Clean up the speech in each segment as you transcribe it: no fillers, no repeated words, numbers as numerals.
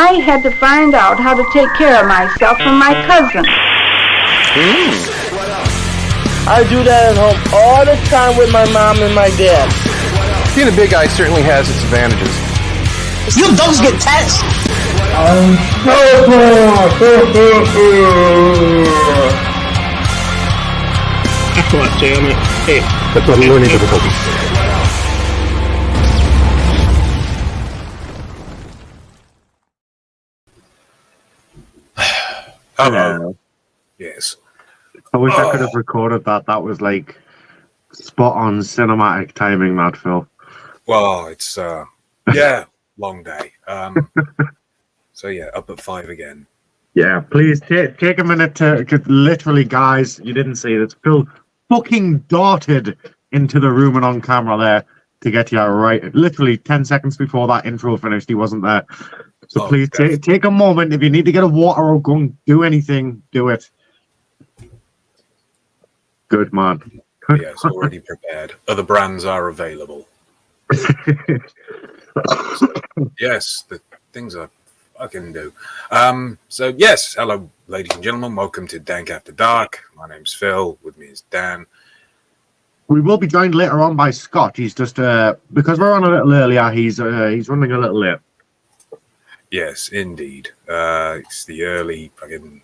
I had to find out how to take care of myself and my cousin. I do that at home all the time with my mom and my dad. Being a big guy certainly has its advantages. You dogs get taxed. I'm God damn it. Hey. That's what learning difficulties. Hello. Yes. I wish I could have recorded that. That was like spot on cinematic timing, that Phil. Well, it's yeah, long day. So yeah, up at 5 again. Yeah, please take a minute to, cause literally, guys, you didn't see this. Phil fucking darted into the room and on camera there to get you right. Literally 10 seconds before that intro finished, he wasn't there. So please take a moment. If you need to get a water or go and do anything, do it. Good man. Yes, already prepared. Other brands are available. Yes, the things I can do. So yes, hello, ladies and gentlemen. Welcome to Dank After Dark. My name's Phil. With me is Dan. We will be joined later on by Scott. He's just because we're on a little earlier. He's running a little late. Yes, indeed. It's the early fucking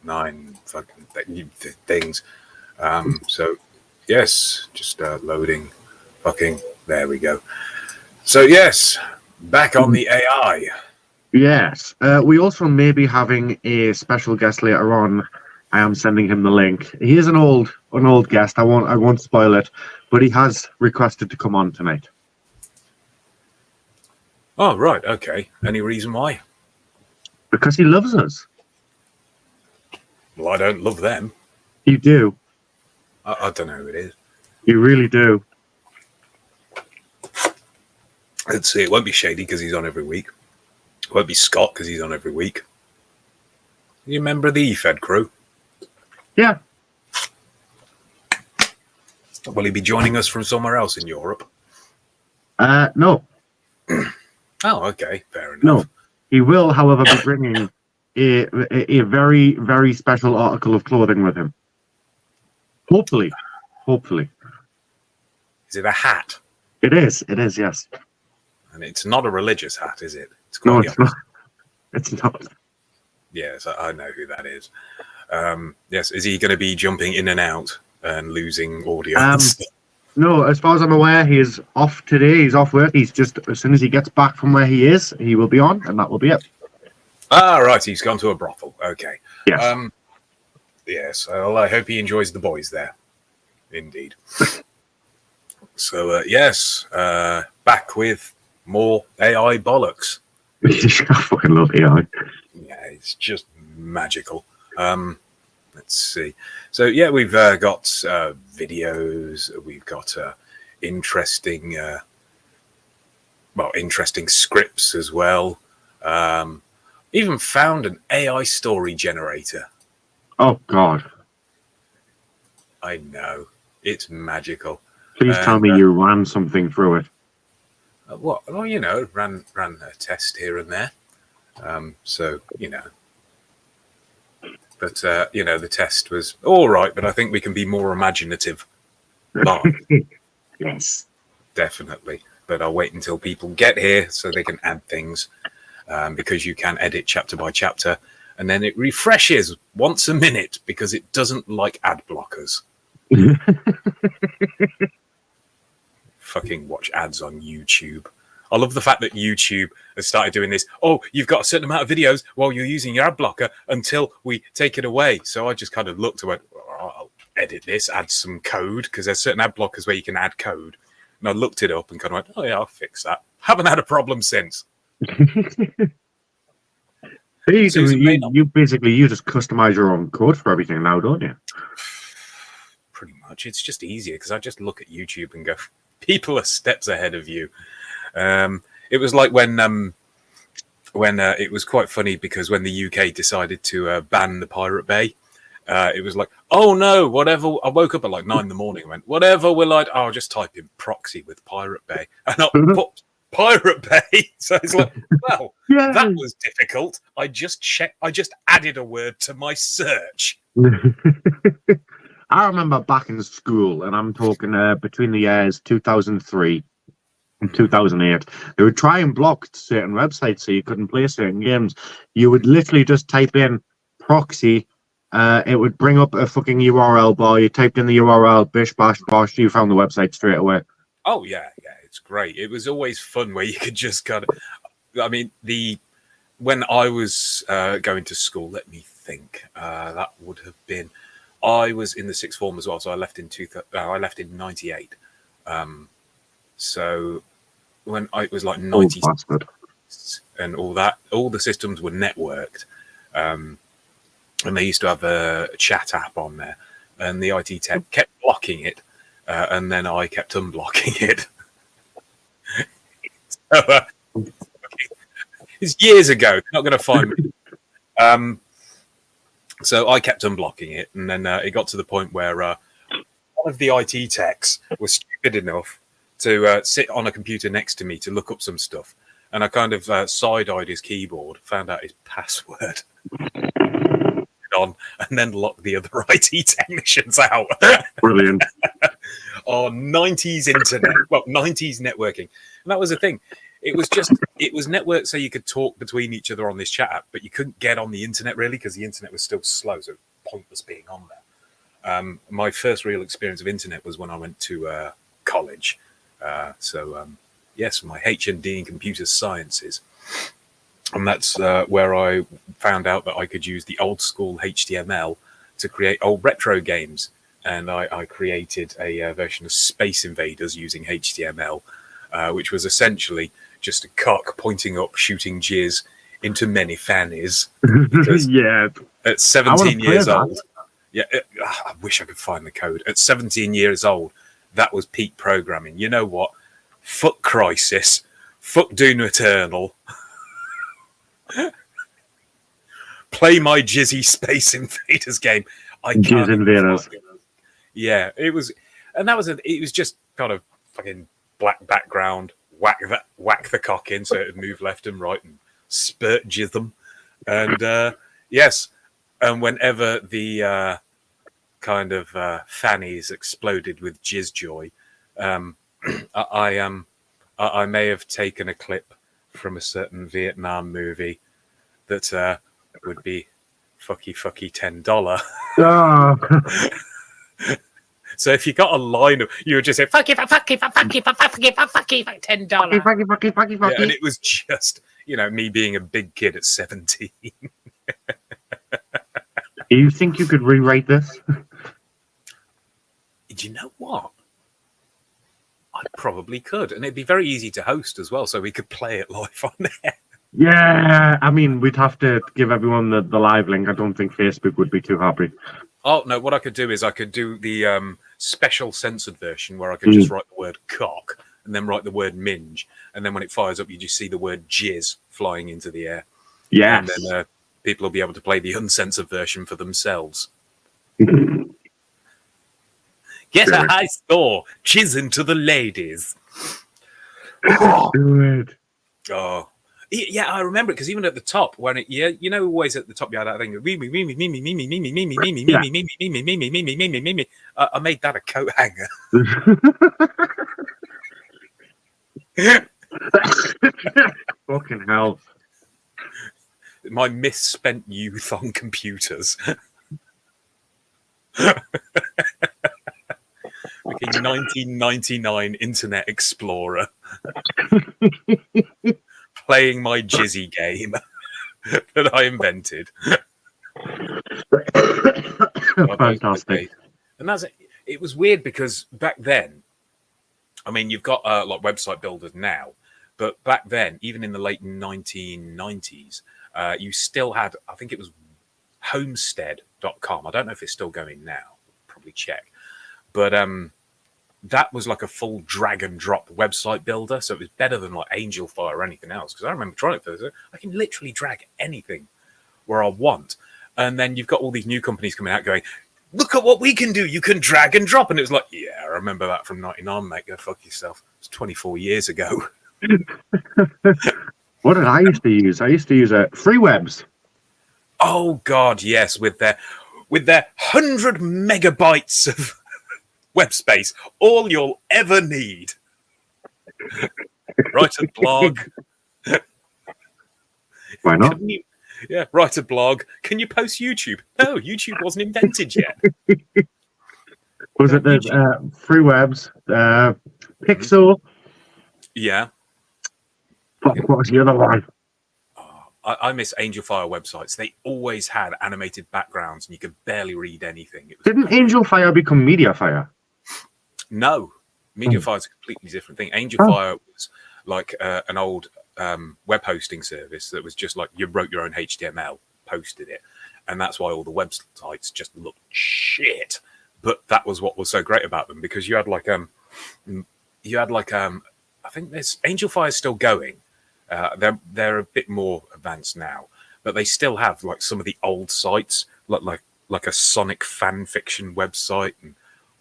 9 fucking things. So yes, just loading. Fucking there we go. So yes, back on the AI. Yes. We also may be having a special guest later on. I am sending him the link. He is an old guest. I won't spoil it, but he has requested to come on tonight. Oh right, okay. Any reason why? Because he loves us. Well, I don't love them. You do. I don't know who it is. You really do. Let's see. It won't be Shady because he's on every week. It won't be Scott because he's on every week. You remember the E-Fed crew? Yeah. Will he be joining us from somewhere else in Europe? No. Oh, okay. Fair enough. No. He will, however, be bringing a very, very special article of clothing with him. Hopefully. Is it a hat? It is, yes. And it's not a religious hat, is it? It's No, quite it's not. It's not. Yes, I know who that is. Yes, is he going to be jumping in and out and losing audio? No, as far as I'm aware, he is off today. He's off work. He's just, as soon as he gets back from where he is, he will be on, and that will be it. Ah, right. He's gone to a brothel. Okay. Yes. Yes. Well, I hope he enjoys the boys there. Indeed. So, yes, back with more AI bollocks. I fucking love AI. Yeah, it's just magical. Let's see. So, yeah, we've got videos. We've got interesting scripts as well. Even found an AI story generator. Oh, God. I know. It's magical. Please tell me you ran something through it. What? Well, you know, ran a test here and there. So, you know. But, you know, the test was all right, but I think we can be more imaginative. Yes. Definitely. But I'll wait until people get here so they can add things. Because you can edit chapter by chapter. And then it refreshes once a minute because it doesn't like ad blockers. Fucking watch ads on YouTube. I love the fact that YouTube has started doing this. Oh, you've got a certain amount of videos while you're using your ad blocker until we take it away. So I just kind of looked and went, oh, I'll edit this, add some code, because there's certain ad blockers where you can add code. And I looked it up and kind of went, oh yeah, I'll fix that. Haven't had a problem since. You just customize your own code for everything now, don't you? Pretty much. It's just easier because I just look at YouTube and go, people are steps ahead of you. It was like when it was quite funny because when the UK decided to ban the Pirate Bay, it was like, oh no, whatever. I woke up at like 9 in the morning and went, whatever will I, I'll just type in proxy with Pirate Bay. And I'll put Pirate Bay. So it's like, well, Yeah. That was difficult. I just added a word to my search. I remember back in school, and I'm talking between the years 2003 and 2008, they would try and block certain websites so you couldn't play certain games. You would literally just type in proxy. It would bring up a fucking URL bar. You typed in the URL, bish, bash, bosh, you found the website straight away. Oh, yeah, it's great. It was always fun where you could just kind of... I mean, when I was going to school, let me think, that would have been... I was in the sixth form as well, so I left in 98. So when it was like 90 and all that, all the systems were networked, and they used to have a chat app on there, and the IT tech kept blocking it, and then I kept unblocking it. So, it's years ago. Not going to find me. So I kept unblocking it, and then it got to the point where one of the IT techs was stupid enough to sit on a computer next to me to look up some stuff, and I kind of side-eyed his keyboard, found out his password, on, and then locked the other IT technicians out. Brilliant. On 90s internet, well, 90s networking, and that was the thing. It was networked so you could talk between each other on this chat app, but you couldn't get on the internet really because the internet was still slow, so pointless being on there. My first real experience of internet was when I went to college. Yes, my HND in computer sciences, and that's where I found out that I could use the old school HTML to create old retro games, and I created a version of Space Invaders using HTML, which was essentially just a cock pointing up, shooting jizz into many fannies. Yeah. At 17 years old, I wish I could find the code. At 17 years old, that was peak programming. You know what? Fuck Crisis. Fuck Doom Eternal. Play my jizzy Space Invaders game. Jizz Invaders. Yeah, it was, and that was it was just kind of fucking black background. Whack the cock in so it would move left and right and spurt jism. And yes, and whenever the kind of fannies exploded with jizz joy, I may have taken a clip from a certain Vietnam movie that would be fucky $10. Oh. So if you got a line of, you would just say fucky $10. Fucky. Yeah, and it was just, me being a big kid at 17. Do you think you could rewrite this? Do you know what? I probably could, and it'd be very easy to host as well, so we could play it live on there. Yeah, I mean, we'd have to give everyone the live link. I don't think Facebook would be too happy. Oh, no, what I could do is I could do the special censored version where I could just write the word cock and then write the word minge. And then when it fires up, you just see the word jizz flying into the air. Yes. And then people will be able to play the uncensored version for themselves. Get a high score. Jizz into the ladies. Do it. Oh. Yeah, I remember it because even at the top, when it, always at the top you had that thing. I made that a coat hanger. Fucking hell! My misspent youth on computers. 1999 Internet Explorer. Playing my jizzy game that I invented. Fantastic. And it was weird because back then, I mean, you've got like website builders now, but back then, even in the late 1990s, you still had, I think it was homestead.com. I don't know if it's still going now. Probably check. But that was like a full drag and drop website builder. So it was better than like Angelfire or anything else. Because I remember trying it first. I can literally drag anything where I want. And then you've got all these new companies coming out going, look at what we can do. You can drag and drop. And it was like, yeah, I remember that from 99, mate. Go fuck yourself. It's 24 years ago. What did I used to use? I used to use free webs. Oh God, yes, with their 100 megabytes of web space, all you'll ever need. Write a blog. Why not? Write a blog. Can you post YouTube? No, YouTube wasn't invented yet. Was it the free webs? Pixel. Yeah. What was the other one? I miss Angel Fire websites. They always had animated backgrounds and you could barely read anything. Didn't Angel Fire become Media Fire? No. Media Fire is a completely different thing. Angel Fire was like an old web hosting service that was just like you wrote your own HTML, posted it. And that's why all the websites just looked shit. But that was what was so great about them because you had like I think there's Angel Fire is still going. They're a bit more advanced now, but they still have like some of the old sites, like a Sonic fan fiction website and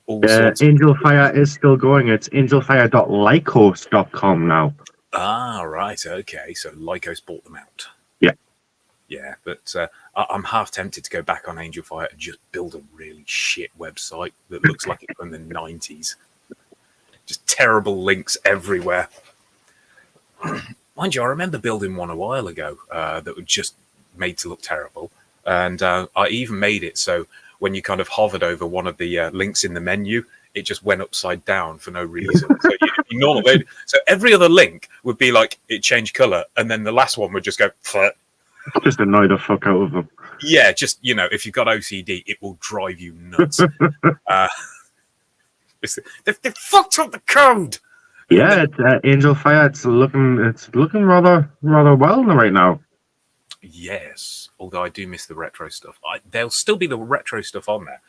all sorts. Angel Fire is still going. It's angelfire.lycos.com now. Ah, right, okay. So Lycos bought them out. Yeah, but I'm half tempted to go back on Angel Fire and just build a really shit website that looks like it's from the 90s. Just terrible links everywhere. Mind you, I remember building one a while ago that was just made to look terrible. And I even made it so when you kind of hovered over one of the links in the menu, it just went upside down for no reason. So every other link would be like, it changed color. And then the last one would just go, Pfft. Just annoy the fuck out of them. Yeah, just, if you've got OCD, it will drive you nuts. They fucked up the code. Yeah, it's, Angel Fire. It's looking rather well right now. Yes, although I do miss the retro stuff. There'll still be the retro stuff on there.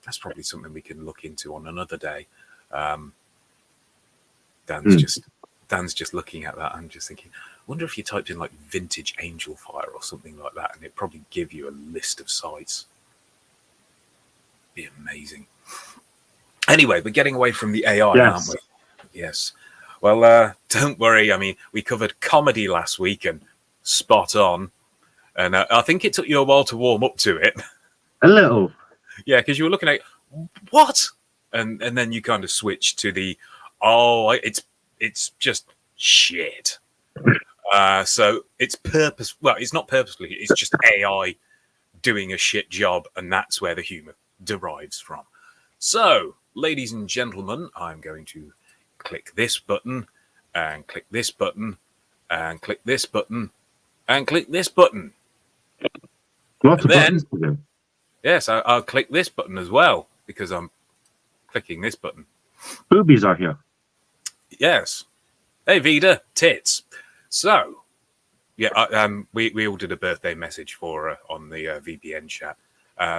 That's probably something we can look into on another day. Dan's just looking at that. I'm just thinking, I wonder if you typed in like vintage Angel Fire or something like that, and it'd probably give you a list of sites. Be amazing. Anyway, we're getting away from the AI, aren't we? Yes. Well, don't worry. I mean, we covered comedy last week and spot on. And I think it took you a while to warm up to it. A little. Yeah, because you were looking at, what? And then you kind of switched to the, it's just shit. So it's it's not purposely, it's just AI doing a shit job. And that's where the humor derives from. So, ladies and gentlemen, I'm going to click this button and click this button and click this button and click this button. Lots of buttons to do. Yes, I'll click this button as well because I'm clicking this button. Boobies are here. Yes. Hey, Vida, tits. So, yeah, we all did a birthday message for her on the VPN chat.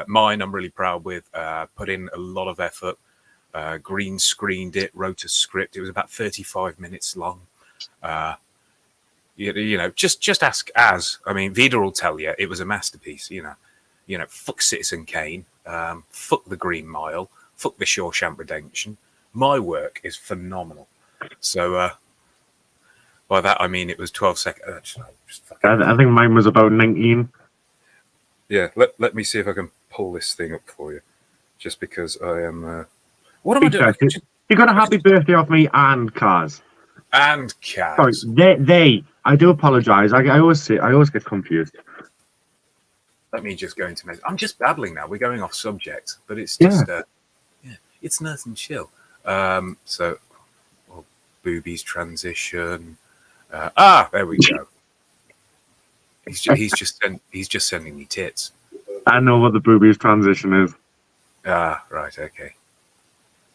Mine, I'm really proud with. Put in a lot of effort. Green screened it, wrote a script. It was about 35 minutes long. Just ask Az. I mean, Vida will tell you it was a masterpiece. Fuck Citizen Kane, fuck the Green Mile, fuck the Shawshank Redemption. My work is phenomenal. So by that I mean it was 12 seconds. I think mine was about 19. Yeah, let me see if I can pull this thing up for you, just because I am. What am I doing? You got a happy birthday off me and Kaz. And Kaz. Sorry, they. I do apologise. I always get confused. Let me just go into. I'm just babbling now. We're going off subject, but it's just it's nice and chill. Boobies transition. There we go. He's just sending me tits. I know what the boobies transition is. Right, okay.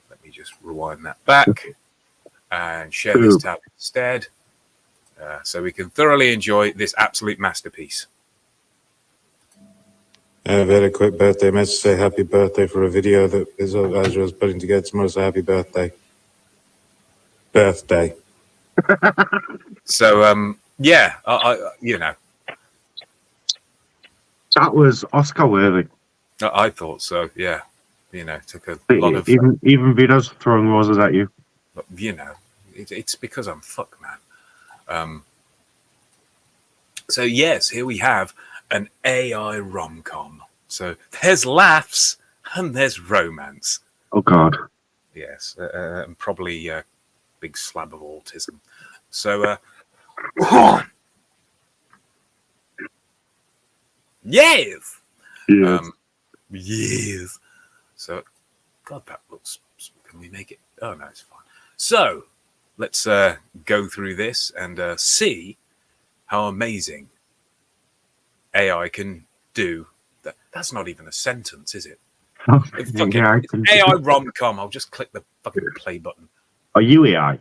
Let me just rewind that back and share this tab instead, so we can thoroughly enjoy this absolute masterpiece. A very quick birthday message. Say happy birthday for a video that is Azra was putting together tomorrow. So happy birthday. Birthday. So that was Oscar worthy. I thought so. Yeah, took a lot of even Vito's throwing roses at you. But, it's because I'm fuck man. So yes, here we have an AI rom-com. So there's laughs and there's romance. Oh God. Yes, and probably a big slab of autism. So, yes! Yes. Yes. So, God, that looks... Can we make it? Oh, no, it's fine. So, let's go through this and see how amazing AI can do that. That's not even a sentence, is it? It's AI rom-com. I'll just click the fucking play button. Are you AI?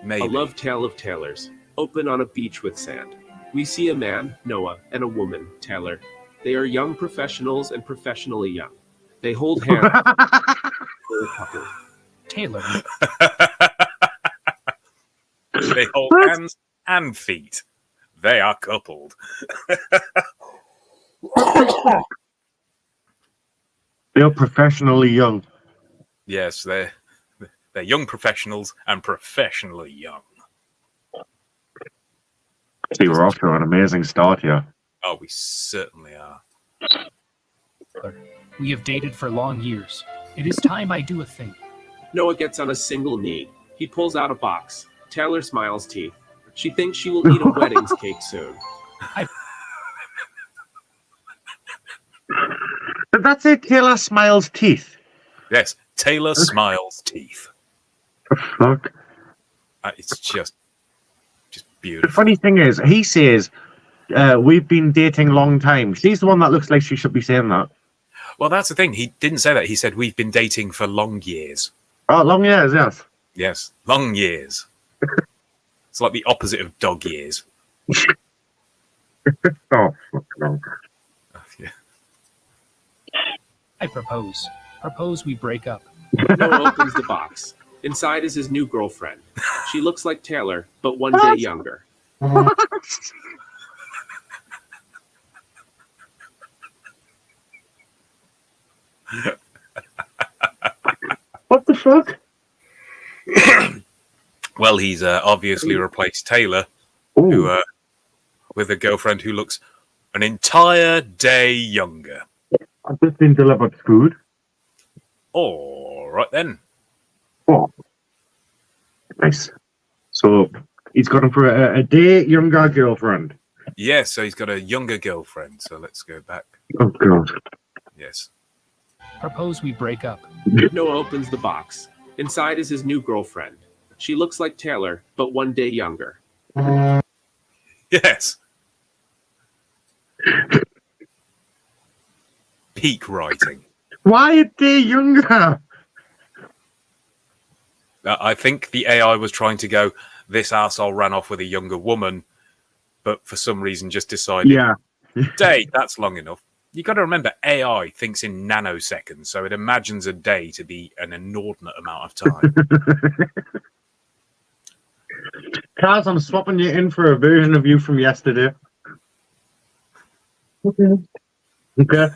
Maybe. A love tale of Taylor's. Open on a beach with sand. We see a man, Noah, and a woman, Taylor. They are young professionals and professionally young. They hold hands. Taylor. They hold hands and feet. They are coupled. They're professionally young. Yes, they're young professionals and professionally young. See, we're off to an amazing start here. Oh, we certainly are. We have dated for long years. It is time I do a thing. Noah gets on a single knee. He pulls out a box. Taylor smiles teeth. She thinks she will eat a wedding's cake soon. Did that say Taylor smiles teeth? Yes, Taylor smiles teeth. The fuck? It's just The beautiful. funny thing is, he says, we've been dating long time. She's the one that looks like she should be saying that. Well, that's the thing. He didn't say that. He said we've been dating for long years. Oh, long years, yes. Yes, long years. It's like the opposite of dog years. Oh, fuck no. Yeah. I propose. Propose we break up. Noah opens the box. Inside is his new girlfriend. She looks like Taylor, but one day younger. What the fuck? Well, he's obviously replaced Taylor, Ooh. who with a girlfriend who looks an entire day younger. I've just been delivered food. All right then. Oh, nice. So he's got him for a day younger girlfriend. Yes, so he's got a younger girlfriend. So let's go back. Oh God. Yes. Propose we break up. Noah opens the box. Inside is his new girlfriend. She looks like Taylor, but one day younger. Yes. Peak writing. Why a day younger? I think the AI was trying to go, this arsehole ran off with a younger woman, but for some reason just decided, Yeah. day, that's long enough. You got to remember, AI thinks in nanoseconds, so it imagines a day to be an inordinate amount of time. Kaz, I'm swapping you in for a version of you from yesterday. Okay. Okay.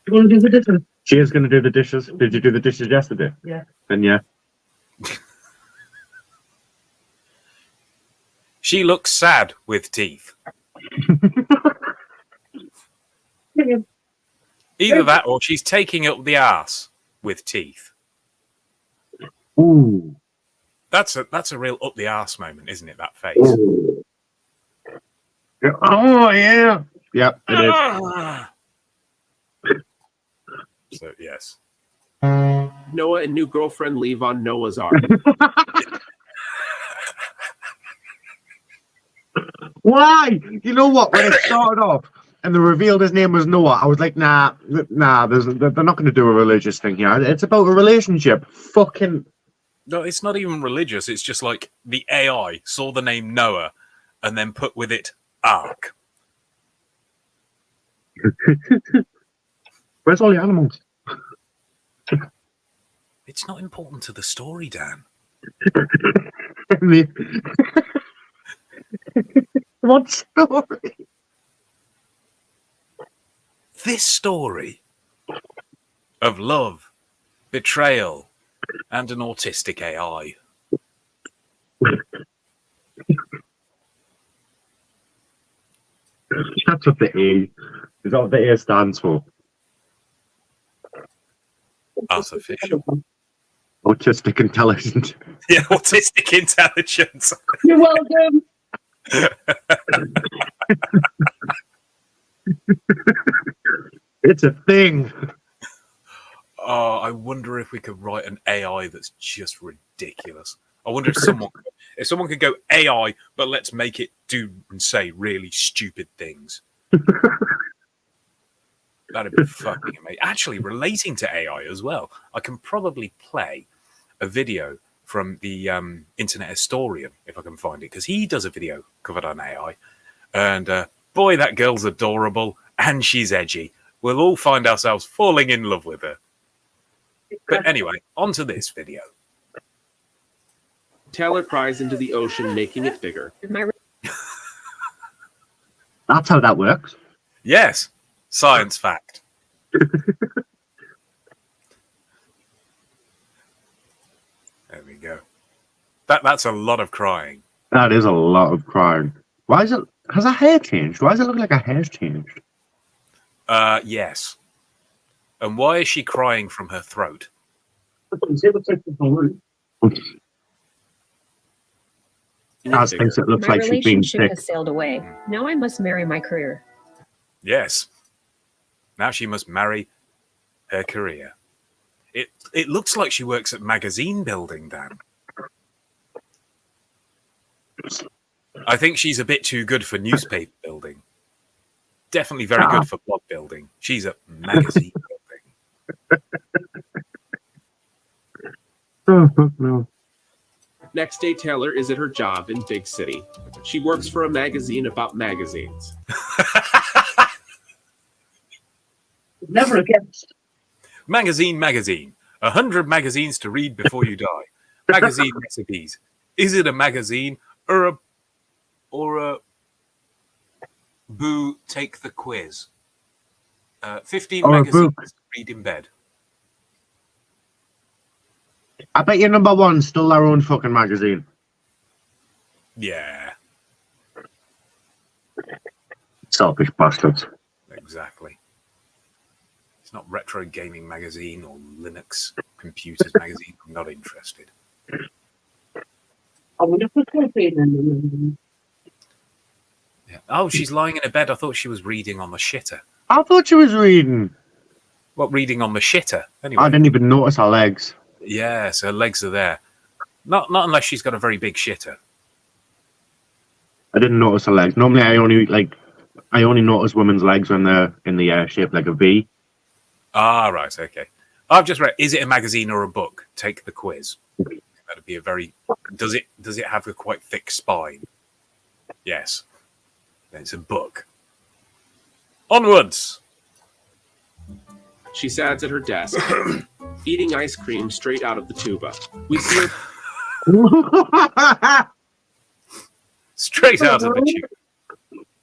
You want to do the dishes? She is going to do the dishes. Did you do the dishes yesterday? Yeah. Then yeah. She looks sad with teeth. Either that or she's taking up the arse with teeth. Ooh. That's a real up the arse moment, isn't it, that face? Ooh. Yeah. Oh, yeah. Yep, it is. So, yes. Noah and new girlfriend leave on Noah's Ark. Why? You know what? When it started off and they revealed his name was Noah, I was like, nah, they're not going to do a religious thing here. It's about a relationship. Fucking. No, it's not even religious. It's just like the AI saw the name Noah and then put with it Ark. Where's all the animals? It's not important to the story, Dan. What story? This story of love, betrayal, and an autistic AI. That's what the A. Is that what the A stands for? Artificial. Autistic intelligent. Yeah, autistic intelligence. You're welcome. It's a thing. Oh, I wonder if we could write an AI that's just ridiculous. I wonder if someone could go AI, but let's make it do and say really stupid things. That'd be fucking amazing. Actually, relating to AI as well, I can probably play a video from the Internet Historian, if I can find it, because he does a video covered on AI. And boy, that girl's adorable, and she's edgy. We'll all find ourselves falling in love with her. But anyway, on to this video. Taylor cries into the ocean, making it bigger. That's how that works. Yes, science fact. There we go. That's a lot of crying. That is a lot of crying. Why is it? Has her hair changed? Why does it look like her hair's changed? Yes. And why is she crying from her throat? As thinks it looks My like she's being relationship sick. has sailed away. Now I must marry my career. Yes. Now she must marry her career. It looks like she works at magazine building, Dan. I think she's a bit too good for newspaper building. Definitely very good for blog building. She's at magazine building. Oh, fuck no. Next day, Taylor is at her job in Big City. She works for a magazine about magazines. Never against. Magazine. 100 magazines to read before you die. Magazine recipes. Is it a magazine or a boo take the quiz? 15 Or a magazines book. to read in bed. I bet your number one's still their own fucking magazine. Yeah, Selfish bastards. exactly. It's not Retro Gaming Magazine or Linux Computers Magazine. I'm not interested. I wonder if it's going to be in. Yeah. Oh, she's lying in a bed. I thought she was reading on the shitter. I thought she was reading. What, reading on the shitter? Anyway. I didn't even notice her legs. Yes, her legs are there. Not unless she's got a very big shitter. I didn't notice her legs. Normally, I only notice women's legs when they're in the air shaped like a V. Ah, right, okay. I've just read. Is it a magazine or a book? Take the quiz. That'd be a very. Does it have a quite thick spine? Yes. Then it's a book. Onwards. She sits at her desk, eating ice cream straight out of the tuba. We see her Straight out of the tube.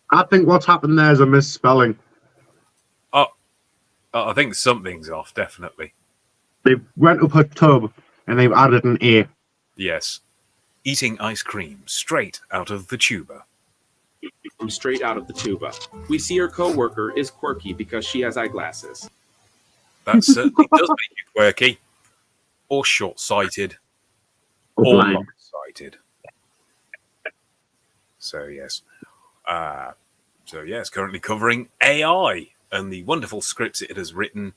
I think what's happened there is a misspelling. Oh, I think something's off. Definitely. They went up a tub and they've added an A. Yes. Eating ice cream straight out of the tuba. straight out of the tuba. We see her co-worker is quirky because she has eyeglasses. That certainly does make you quirky, or short-sighted, or long-sighted. So yes, currently covering AI and the wonderful scripts it has written.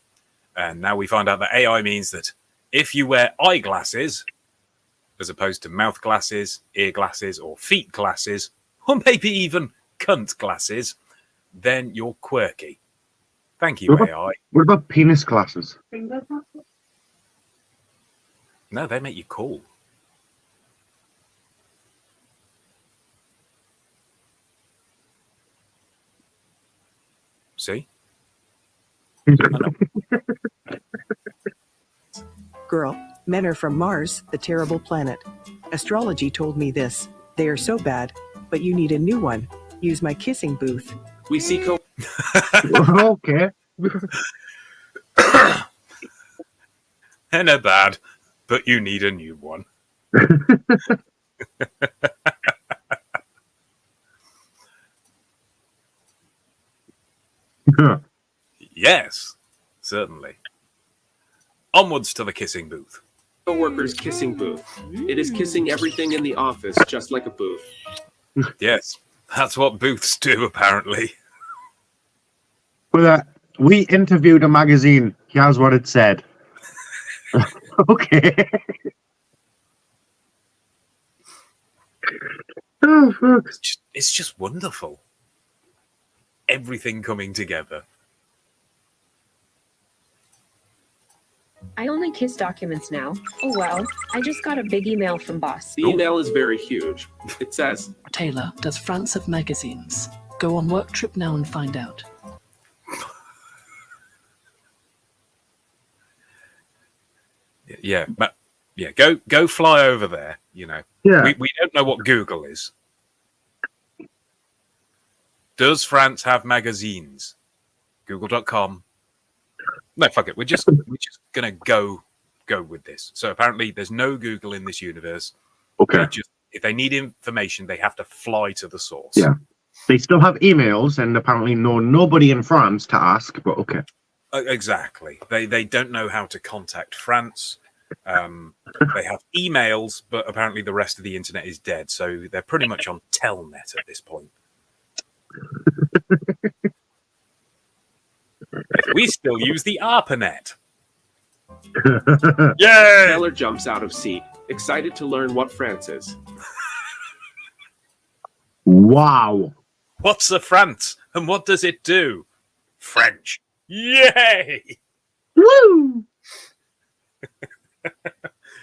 And now we find out that AI means that if you wear eyeglasses, as opposed to mouth glasses, ear glasses, or feet glasses, or maybe even cunt glasses, then you're quirky. Thank you, AI. What about penis glasses? No, they make you cool. See? Girl, men are from Mars, the terrible planet. Astrology told me this. They are so bad, but you need a new one. Use my kissing booth. We see Okay. And they're bad, but you need a new one. Yes, certainly. Onwards to the kissing booth. Co-worker's kissing booth. It is kissing everything in the office, just like a booth. Yes, that's what booths do, apparently. Well, we interviewed a magazine. Here's what it said. Okay. Oh, fuck. It's just wonderful. Everything coming together. I only kiss documents now. Oh well, I just got a big email from boss. The email is very huge. It says, Taylor, does France have magazines? Go on work trip now and find out. Yeah, but yeah, go fly over there. You know, Yeah. we don't know what Google is. Does France have magazines? Google.com. No, fuck it. We're just gonna go with this. So apparently, there's no Google in this universe. Okay. If they need information, they have to fly to the source. Yeah. They still have emails and apparently know nobody in France to ask, but okay. Exactly. They don't know how to contact France. They have emails, but apparently the rest of the internet is dead. So they're pretty much on Telnet at this point. We still use the ARPANET. Yay! Taylor jumps out of seat, excited to learn what France is. Wow. What's a France and what does it do? French. Yay! Woo!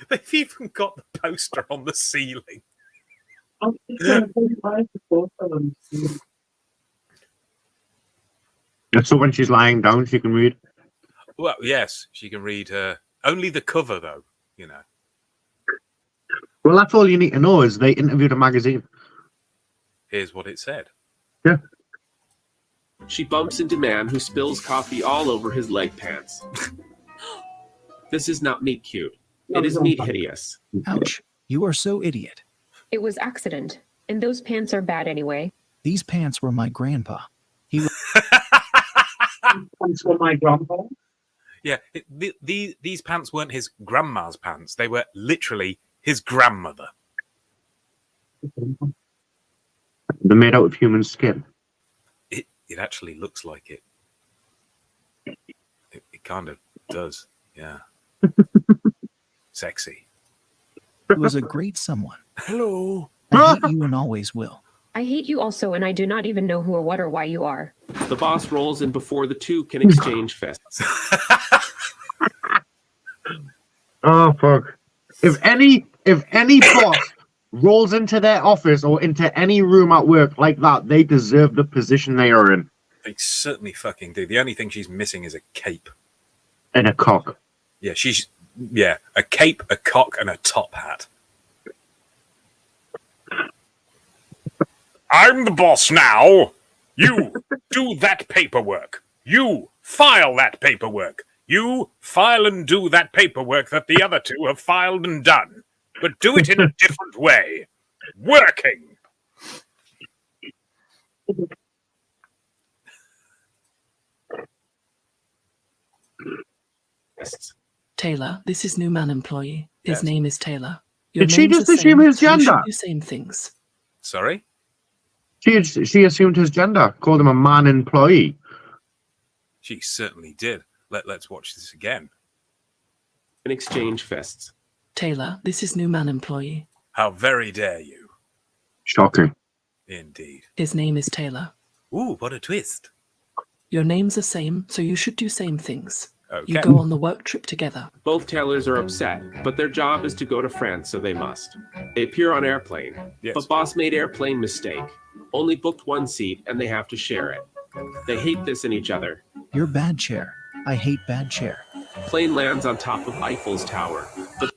They've even got the poster on the ceiling. So when she's lying down, she can read. Well, yes, she can read only the cover, though, you know. Well, that's all you need to know is they interviewed a magazine. Here's what it said. Yeah. She bumps into man who spills coffee all over his leg pants. This is not meat cute. It is meat hideous. Ouch. You are so idiot. It was accident, and those pants are bad anyway. These pants were my grandpa. He Pants for my grandpa. Yeah, these pants weren't his grandma's pants. They were literally his grandmother. They're made out of human skin. It actually looks like it. It kind of does, yeah. Sexy. was a great someone. Hello. I hate you and always will. I hate you also, and I do not even know who or what or why you are. The boss rolls in before the two can exchange fists. Oh fuck! If any boss rolls into their office or into any room at work like that, they deserve the position they are in. They certainly fucking do. The only thing she's missing is a cape. And a cock. Yeah, a cape, a cock, and a top hat. I'm the boss now. You do that paperwork. You file that paperwork. You file and do that paperwork that the other two have filed and done. But do it in a different way. Working. Taylor, this is new man employee. His Yes. name is Taylor. Did she name's just the assume same, his so you should gender? do same things. Sorry? She assumed his gender, called him a man employee. She certainly did. Let's watch this again. And exchange fists. Taylor, this is new man employee. How very dare you. Shocking. Indeed. His name is Taylor. Ooh, what a twist. Your name's the same, so you should do same things. Okay. You go on the work trip together. Both Taylors are upset, but their job is to go to France, so they must. They appear on airplane, Yes. but boss made airplane mistake. Only booked one seat, and they have to share it. They hate this in each other. You're bad chair. I hate bad chair. Plane lands on top of Eiffel's tower. The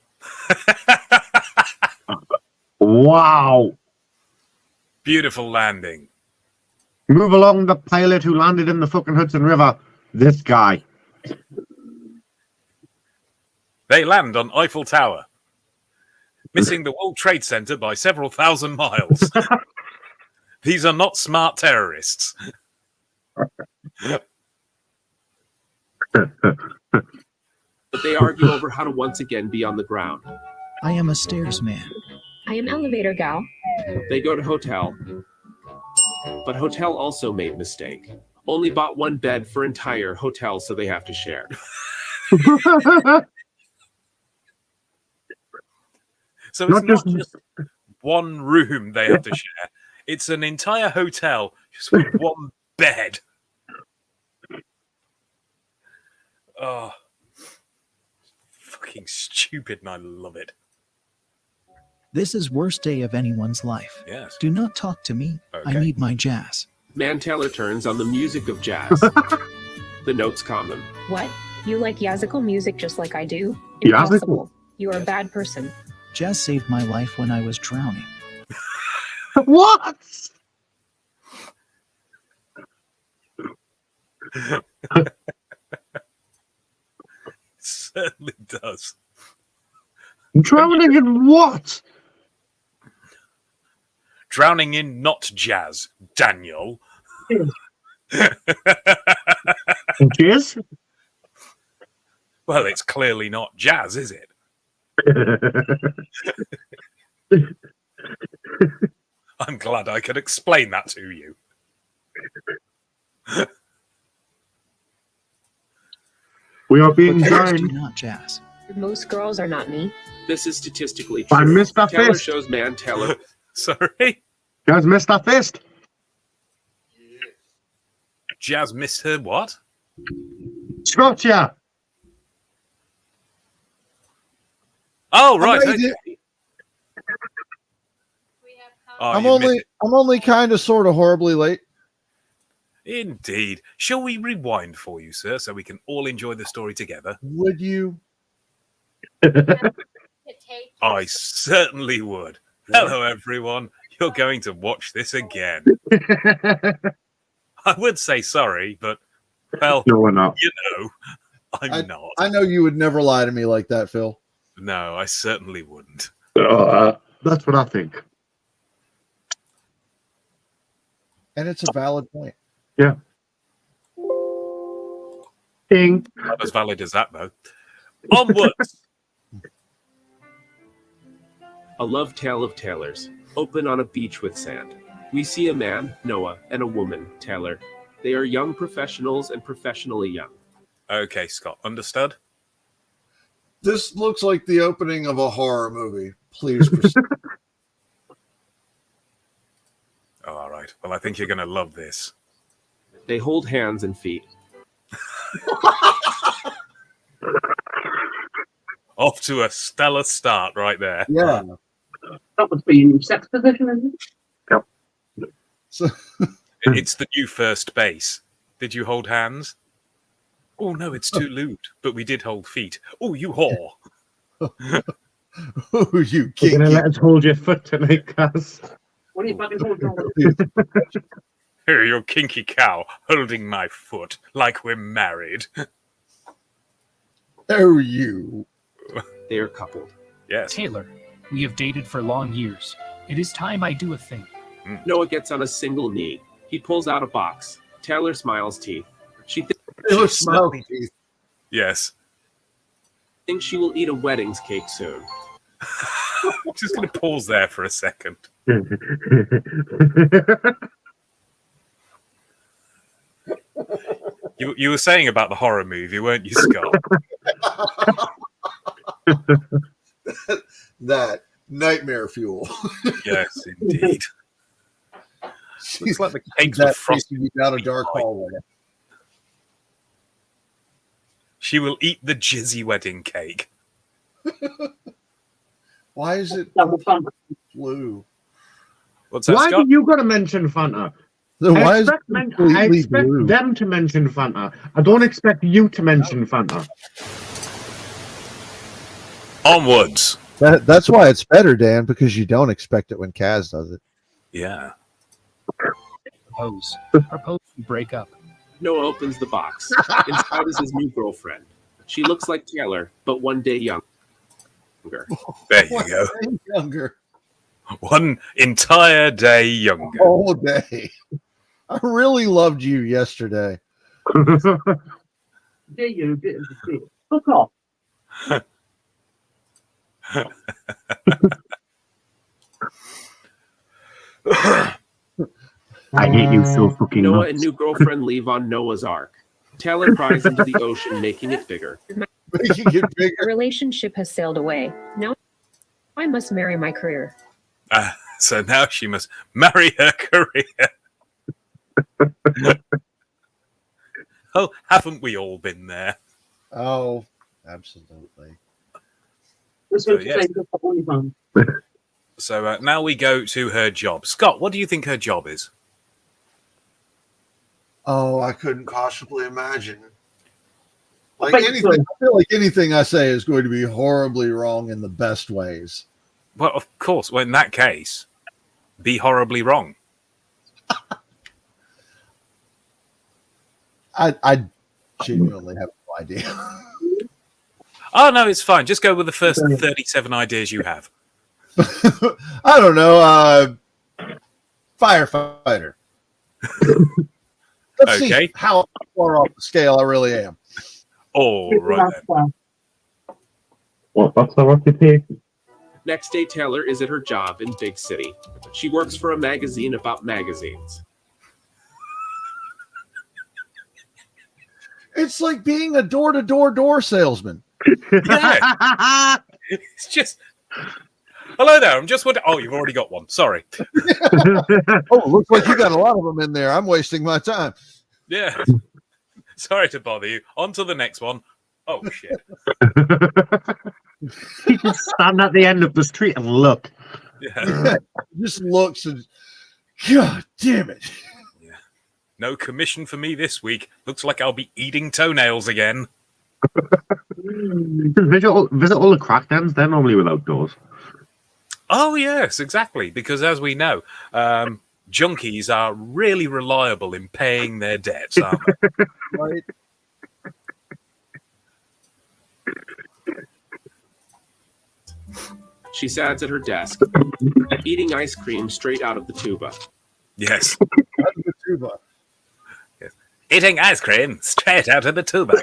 Wow. Beautiful landing. Move along, the pilot who landed in the fucking Hudson River. This guy. They land on Eiffel Tower, missing the World Trade Center by several thousand miles. These are not smart terrorists. But they argue over how to once again be on the ground. I am a stairs man. I am elevator gal. They go to hotel. But hotel also made mistake. Only bought one bed for entire hotel, so they have to share. So it's not just one room they have to share. It's an entire hotel just with one bed. Oh, fucking stupid, and I love it. This is worst day of anyone's life. Yes. Do not talk to me. Okay. I need my jazz. Man Taylor turns on the music of jazz. The notes calm him. What? You like yazzical music just like I do? Yazzical? Impossible. You are a bad person. Jazz saved my life when I was drowning. What? Certainly does. Drowning in what? Drowning in not jazz, Daniel. Jazz? Well, it's clearly not jazz, is it? I'm glad I could explain that to you. We are being Jazz do joined not jazz. Most girls are not me. This is statistically by true. Mr. Taylor Fist. shows Man Taylor. Sorry? Jazz Mr. Fist. Jazz missed her what? Scotcha. Oh, right. I made it. Okay. Oh, I'm you missed only kind of sort of horribly late. it. Indeed. Shall we rewind for you, sir, so we can all enjoy the story together? Would you? I certainly would. Hello, everyone. You're going to watch this again. I would say sorry, but, well, No, we're not. you know, I'm not. I know you would never lie to me like that, Phil. No, I certainly wouldn't. That's what I think. And it's a valid point. Yeah. Ding. Not as valid as that, though. Onwards! A love tale of Taylor's. Open on a beach with sand. We see a man, Noah, and a woman, Taylor. They are young professionals and professionally young. Okay, Scott, understood? This looks like the opening of a horror movie. Please proceed. Oh, all right. Well, I think you're going to love this. They hold hands and feet. Off to a stellar start right there. Yeah. That would be in sex position, isn't it? So, It's the new first base. Did you hold hands? Oh, no, it's too lewd. But we did hold feet. Oh, you whore. oh, you You're kinky. gonna let us hold your foot tonight, Kaz. What are you fucking holding on? Here, your kinky cow holding my foot like we're married. Oh, you. They are coupled. Yes. Taylor, we have dated for long years. It is time I do a thing. Noah gets on a single knee. He pulls out a box. Taylor smiles teeth. She Taylor smile teeth. Yes. thinks she will eat a wedding's cake soon. I'm just going to pause there for a second. You were saying about the horror movie, weren't you, Scott? That nightmare fuel. Yes, indeed. She's like the cakes that were frosted. you down a dark hallway. She will eat the jizzy wedding cake. Why is it blue? What's that, Why Scott? did you got to mention Fanta? So I why is expect, it I completely expect blue? them to mention Fanta. I don't expect you to mention Fanta. Onwards. That's why it's better, Dan, because you don't expect it when Kaz does it. Yeah. Propose. Propose and break up. Noah opens the box. Inside is his new girlfriend. She looks like Taylor, but one day younger. There you go. Younger. One entire day younger. All day. I really loved you yesterday. There you go. Fuck off. I hate you so fucking Noah much. and new girlfriend leave on Noah's Ark. Taylor pries into the ocean, making it bigger. Making it bigger. The relationship has sailed away. Now I must marry my career. So now she must marry her career. Oh, haven't we all been there? Oh, absolutely. So, yes. So now we go to her job. Scott, what do you think her job is? Oh, I couldn't possibly imagine. Like anything, I feel like anything I say is going to be horribly wrong in the best ways. Well, of course. Well, in that case, be horribly wrong. I genuinely have no idea. Oh, no, it's fine. Just go with the first 37 ideas you have. I don't know. Firefighter. Let's see how far off the scale I really am. All right. Then. Well, that's a reputation. Next day, Taylor is at her job in Big City. She works for a magazine about magazines. It's like being a door-to-door salesman. Yeah. It's just... Hello there, I'm just wondering... Oh, you've already got one. Sorry. Oh, looks like you got a lot of them in there. I'm wasting my time. Yeah. Sorry to bother you. On to the next one. Oh, shit. You just stand at the end of the street and look. Yeah. Just looks and... God damn it. Yeah. No commission for me this week. Looks like I'll be eating toenails again. Visit all the crack dens. They're normally without doors. Oh, yes, exactly. Because as we know, junkies are really reliable in paying their debts, aren't they? Right. She sits at her desk, eating ice cream straight out of the tuba. Yes. Out of the tuba. Yes. Eating ice cream straight out of the tuba.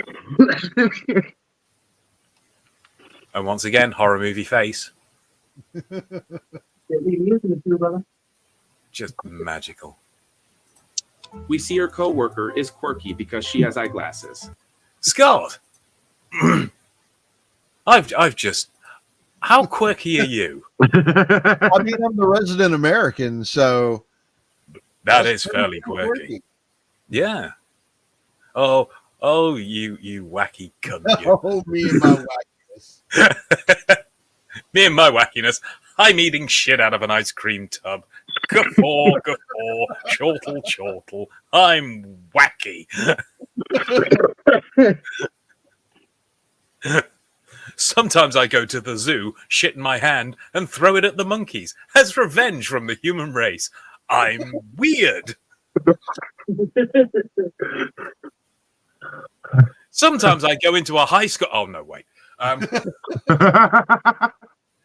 And once again, horror movie face. Just magical. We see her co-worker is quirky because she has eyeglasses. Scott! I've just... How quirky are you? I mean, I'm the resident American, so... That is fairly quirky. Yeah. Oh, you wacky cunt. You. Oh, me and my wackiness. Me and my wackiness. I'm eating shit out of an ice cream tub. Guffaw, guffaw, chortle, chortle. I'm wacky. Sometimes I go to the zoo, shit in my hand, and throw it at the monkeys as revenge from the human race. I'm weird. Sometimes I go into a high school. Oh, no, wait.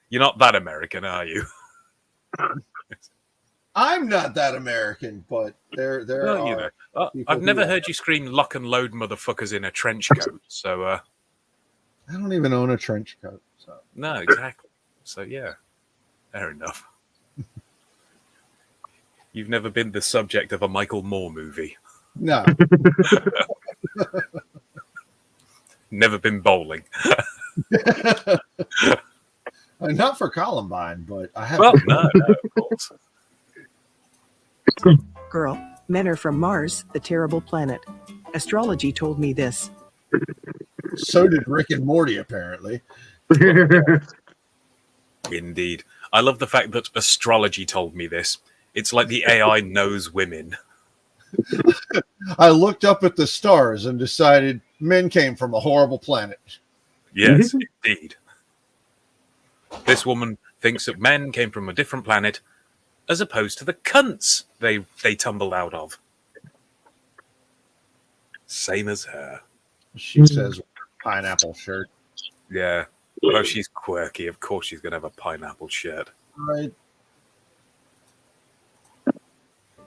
You're not that American, are you? I'm not that American, but there Well, are. you know, I've never heard you scream lock and load motherfuckers in a trench coat. So, I don't even own a trench coat. So. no, exactly. So, yeah, fair enough. You've never been the subject of a Michael Moore movie. No. Never been bowling. Not for Columbine, but I have. Well, no, of course. Girl, men are from Mars, the terrible planet. Astrology told me this. So did Rick and Morty, apparently. Indeed. I love the fact that astrology told me this. It's like the AI knows women. I looked up at the stars and decided men came from a horrible planet. Yes, indeed. This woman thinks that men came from a different planet as opposed to the cunts they tumbled out of. Same as her. She says pineapple shirt. Yeah. Well, she's quirky. Of course she's going to have a pineapple shirt. Right.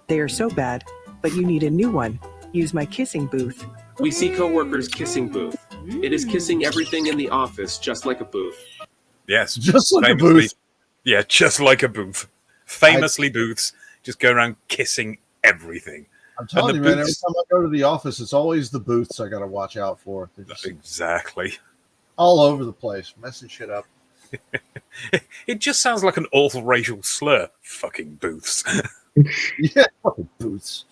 They are so bad, but you need a new one. Use my kissing booth. We see coworkers kissing booth. It is kissing everything in the office, just like a booth. Yes. Just like famously, a booth. Yeah, just like a booth. Famously, booths just go around kissing everything. I'm telling you, man, every time I go to the office, it's always the booths I got to watch out for. They're just Exactly. all over the place, messing shit up. It just sounds like an awful racial slur. Fucking booths. Yeah, fucking booths.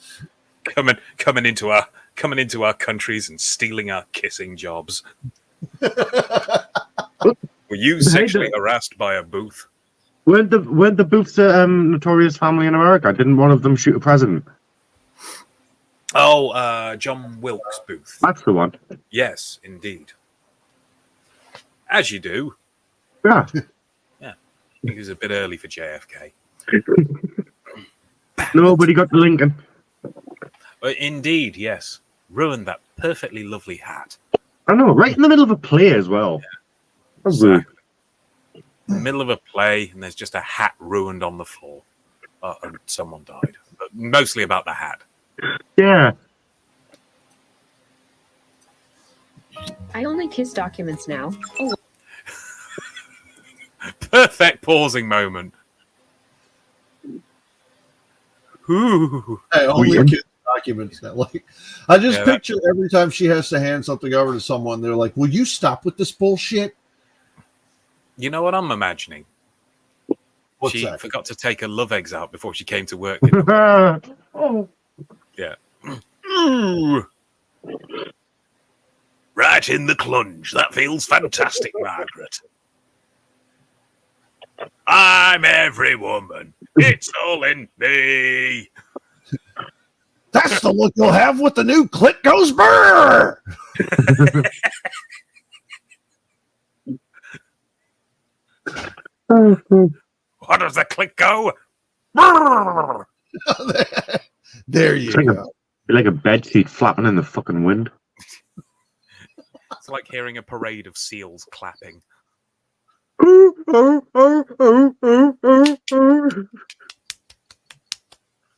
coming into our countries and stealing our kissing jobs. Were you sexually harassed by a booth? Weren't the Booths a notorious family in America? Didn't one of them shoot a president? Oh, John Wilkes Booth. That's the one. Yes, indeed. As you do. Yeah. Yeah. I think it was a bit early for JFK. Nobody got to Lincoln. Indeed, yes. Ruined that perfectly lovely hat. I know, right in the middle of a play as well. Yeah. Exactly. In the middle of a play, and there's just a hat ruined on the floor. And someone died. But mostly about the hat. Yeah. I only kiss documents now. Oh. Perfect pausing moment. Ooh. I only get documents now. Like, I just picture every time she has to hand something over to someone, they're like, "Will you stop with this bullshit?" You know what I'm imagining? What's she that? forgot to take her love eggs out before she came to work. Oh. Yeah. Ooh. Right in the clunge. That feels fantastic, Margaret. I'm every woman. It's all in me. That's the look you'll have with the new clit goes brrr. What does the click go? Brrr. There you go. You're like a bedsheet flapping in the fucking wind. It's like hearing a parade of seals clapping.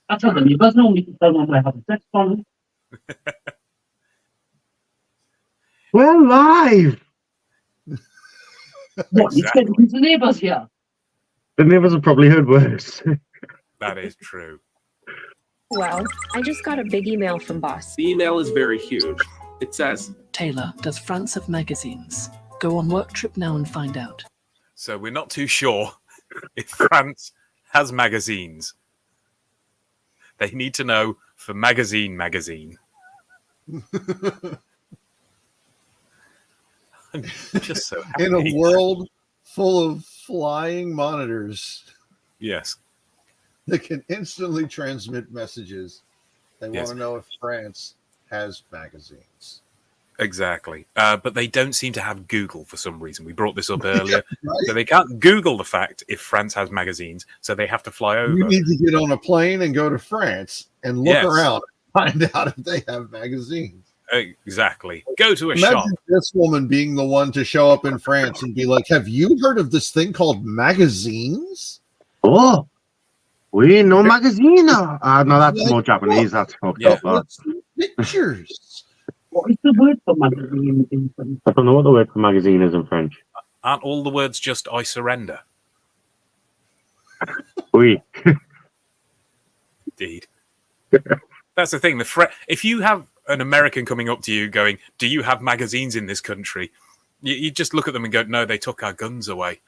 That's how the neighbors normally tell when I have sex fun. We're live. What? You said the neighbors here. The neighbors have probably heard worse. That is true. Well, I just got a big email from boss. The email is very huge. It says, Taylor, does France have magazines? Go on work trip now and find out. So we're not too sure if France has magazines. They need to know for magazine. I'm just so happy. In a world full of flying monitors. Yes. That can instantly transmit messages. They want to know if France has magazines. Exactly. But they don't seem to have Google for some reason. We brought this up earlier. Right? So they can't Google the fact if France has magazines, so they have to fly over. You need to get on a plane and go to France and look around and find out if they have magazines. Exactly. Go to a Imagine shop. This woman being the one to show up in France and be like, "Have you heard of this thing called magazines?" Oh, we no magazine. No, that's more Japanese. That's fucked up. What's the pictures? What is the word for magazine in French? I don't know what the word for magazine is in French. Aren't all the words just "I surrender"? Oui. Indeed. That's the thing. If you have an American coming up to you going, "Do you have magazines in this country?" You just look at them and go, "No, they took our guns away."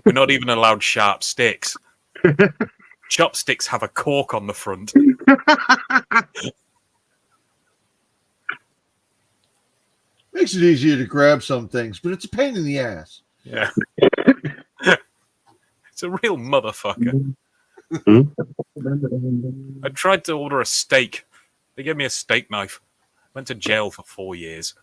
We're not even allowed sharp sticks. Chopsticks have a cork on the front. Makes it easier to grab some things, but it's a pain in the ass. Yeah. It's a real motherfucker. I tried to order a steak. They gave me a steak knife. Went to jail for 4 years.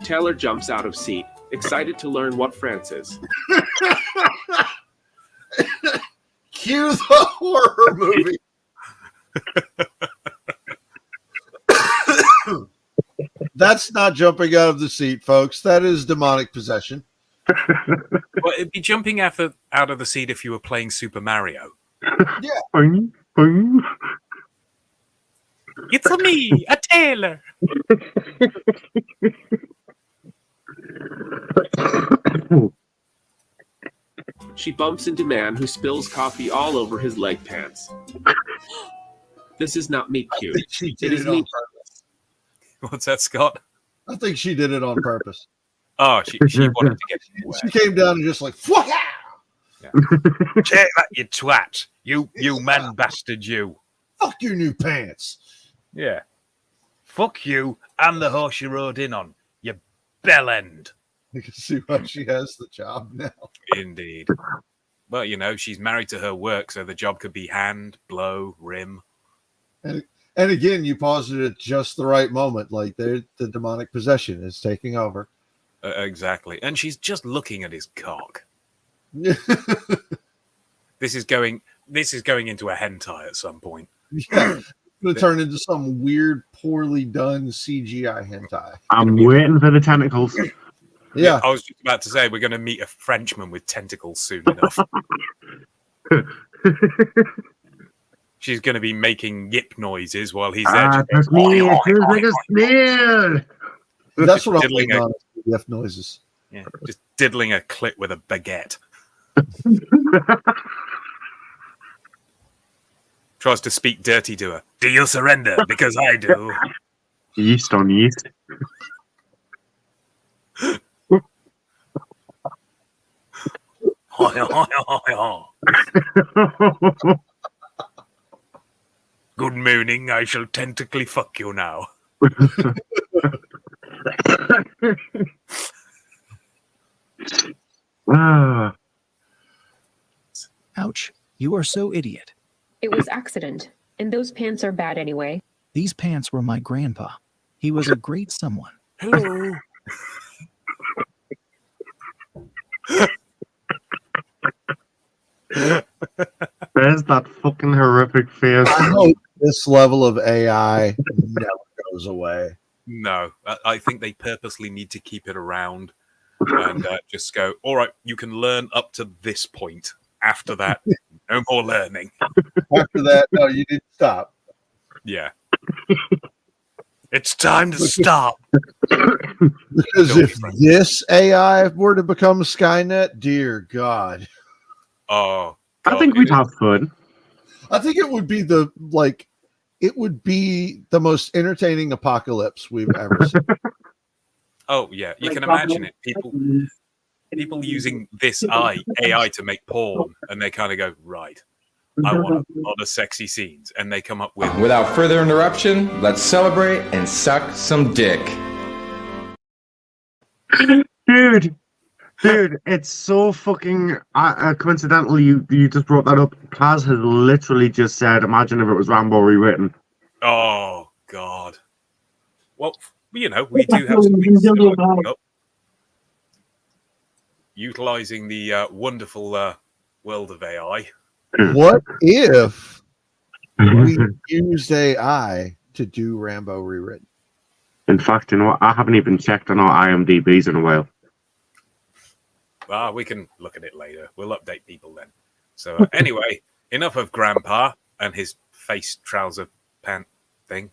Taylor jumps out of seat, excited to learn what France is. Cue the horror movie. That's not jumping out of the seat, folks. That is demonic possession. Well, it'd be jumping out of the seat if you were playing Super Mario. Yeah. Boing, boing. It's me, a tailor. She bumps into man who spills coffee all over his leg pants. This is not meet cute. She did it on purpose. What's that, Scott? I think she did it on purpose. Oh, she wanted to get it away. She came down and just like, fuck out! Yeah. Check that, you twat. You man bastard, you. Fuck your new pants. Yeah. Fuck you and the horse you rode in on, you bellend. You can see why she has the job now. Indeed. Well, you know, she's married to her work, so the job could be hand, blow, rim. And again, you paused it at just the right moment. Like the demonic possession is taking over. Exactly. And she's just looking at his cock. This is going into a hentai at some point. Yeah. It's going to turn into some weird, poorly done CGI hentai. I'm waiting for the tentacles. Yeah. I was just about to say we're going to meet a Frenchman with tentacles soon enough. She's going to be making yip noises while he's there. That's me. It feels like a snail. That's what I'm waiting on. Yip noises. Yeah, just diddling a clit with a baguette. Tries to speak dirty to her. Do you surrender? Because I do. Yeast on yeast. Good morning. I shall tentacly fuck you now. Ouch. You are so idiot. It was accident, and those pants are bad anyway. These pants were my grandpa. He was a great someone. Hello. There's that fucking horrific face. I hope this level of AI never goes away. No, I think they purposely need to keep it around and just go, all right, you can learn up to this point. After that, no more learning. After that, no, you need to stop. Yeah. It's time to stop. Because if this AI were to become Skynet, dear God. Oh, I think we'd have fun. I think it would be the most entertaining apocalypse we've ever seen. Oh yeah, you can imagine it. People using this AI to make porn, and they kind of go, right, I want a lot of sexy scenes, and they come up with. Without further interruption, let's celebrate and suck some dick. Dude, it's so fucking coincidental you just brought that up. Kaz has literally just said, imagine if it was Rambo rewritten. Oh, God. Well, you know, we do have some things coming up. Utilizing the wonderful world of AI. What if we used AI to do Rambo rewritten? In fact, you know what? I haven't even checked on our IMDb's in a while. We can look at it later. We'll update people then. So anyway, enough of Grandpa and his face trouser pant thing.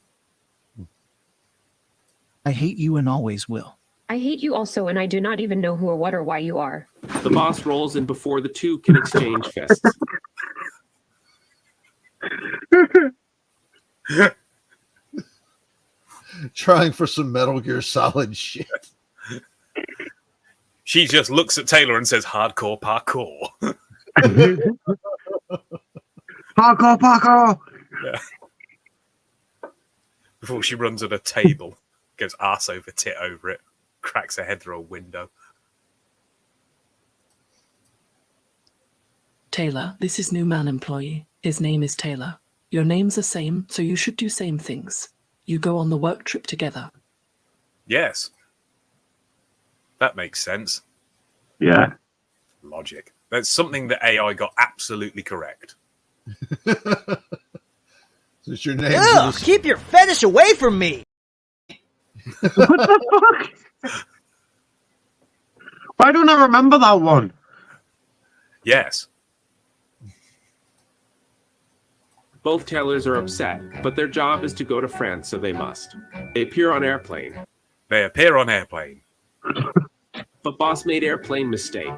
I hate you and always will. I hate you also, and I do not even know who or what or why you are. The boss rolls in before the two can exchange fists. Trying for some Metal Gear Solid shit. She just looks at Taylor and says, hardcore parkour. Parkour! Yeah. Before she runs at a table, goes arse over tit over it, cracks her head through a window. Taylor, this is new man employee. His name is Taylor. Your names are same, so you should do same things. You go on the work trip together. Yes. That makes sense. Yeah. Logic. That's something that AI got absolutely correct. Is your name? Ugh, keep your fetish away from me. What the fuck? Why don't I remember that one? Yes. Both tailors are upset, but their job is to go to France, so they must. They appear on airplane. They appear on airplane. But boss made airplane mistake.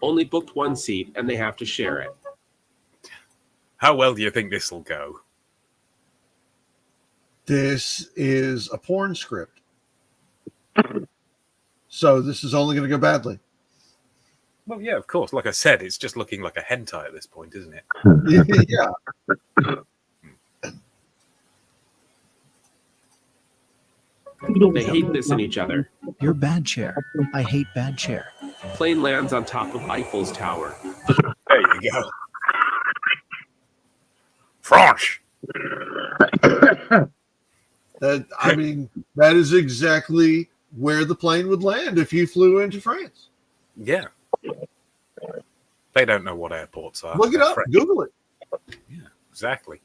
Only booked one seat, and they have to share it. How well do you think this will go? This is a porn script. So this is only going to go badly. Well, yeah, of course. Like I said, it's just looking like a hentai at this point, isn't it? Yeah. They hate this in each other. You're bad chair. I hate bad chair. Plane lands on top of Eiffel's tower. There you go. France. I mean, that is exactly where the plane would land if you flew into France. Yeah. They don't know what airports are. Look it up. French. Google it. Yeah, exactly.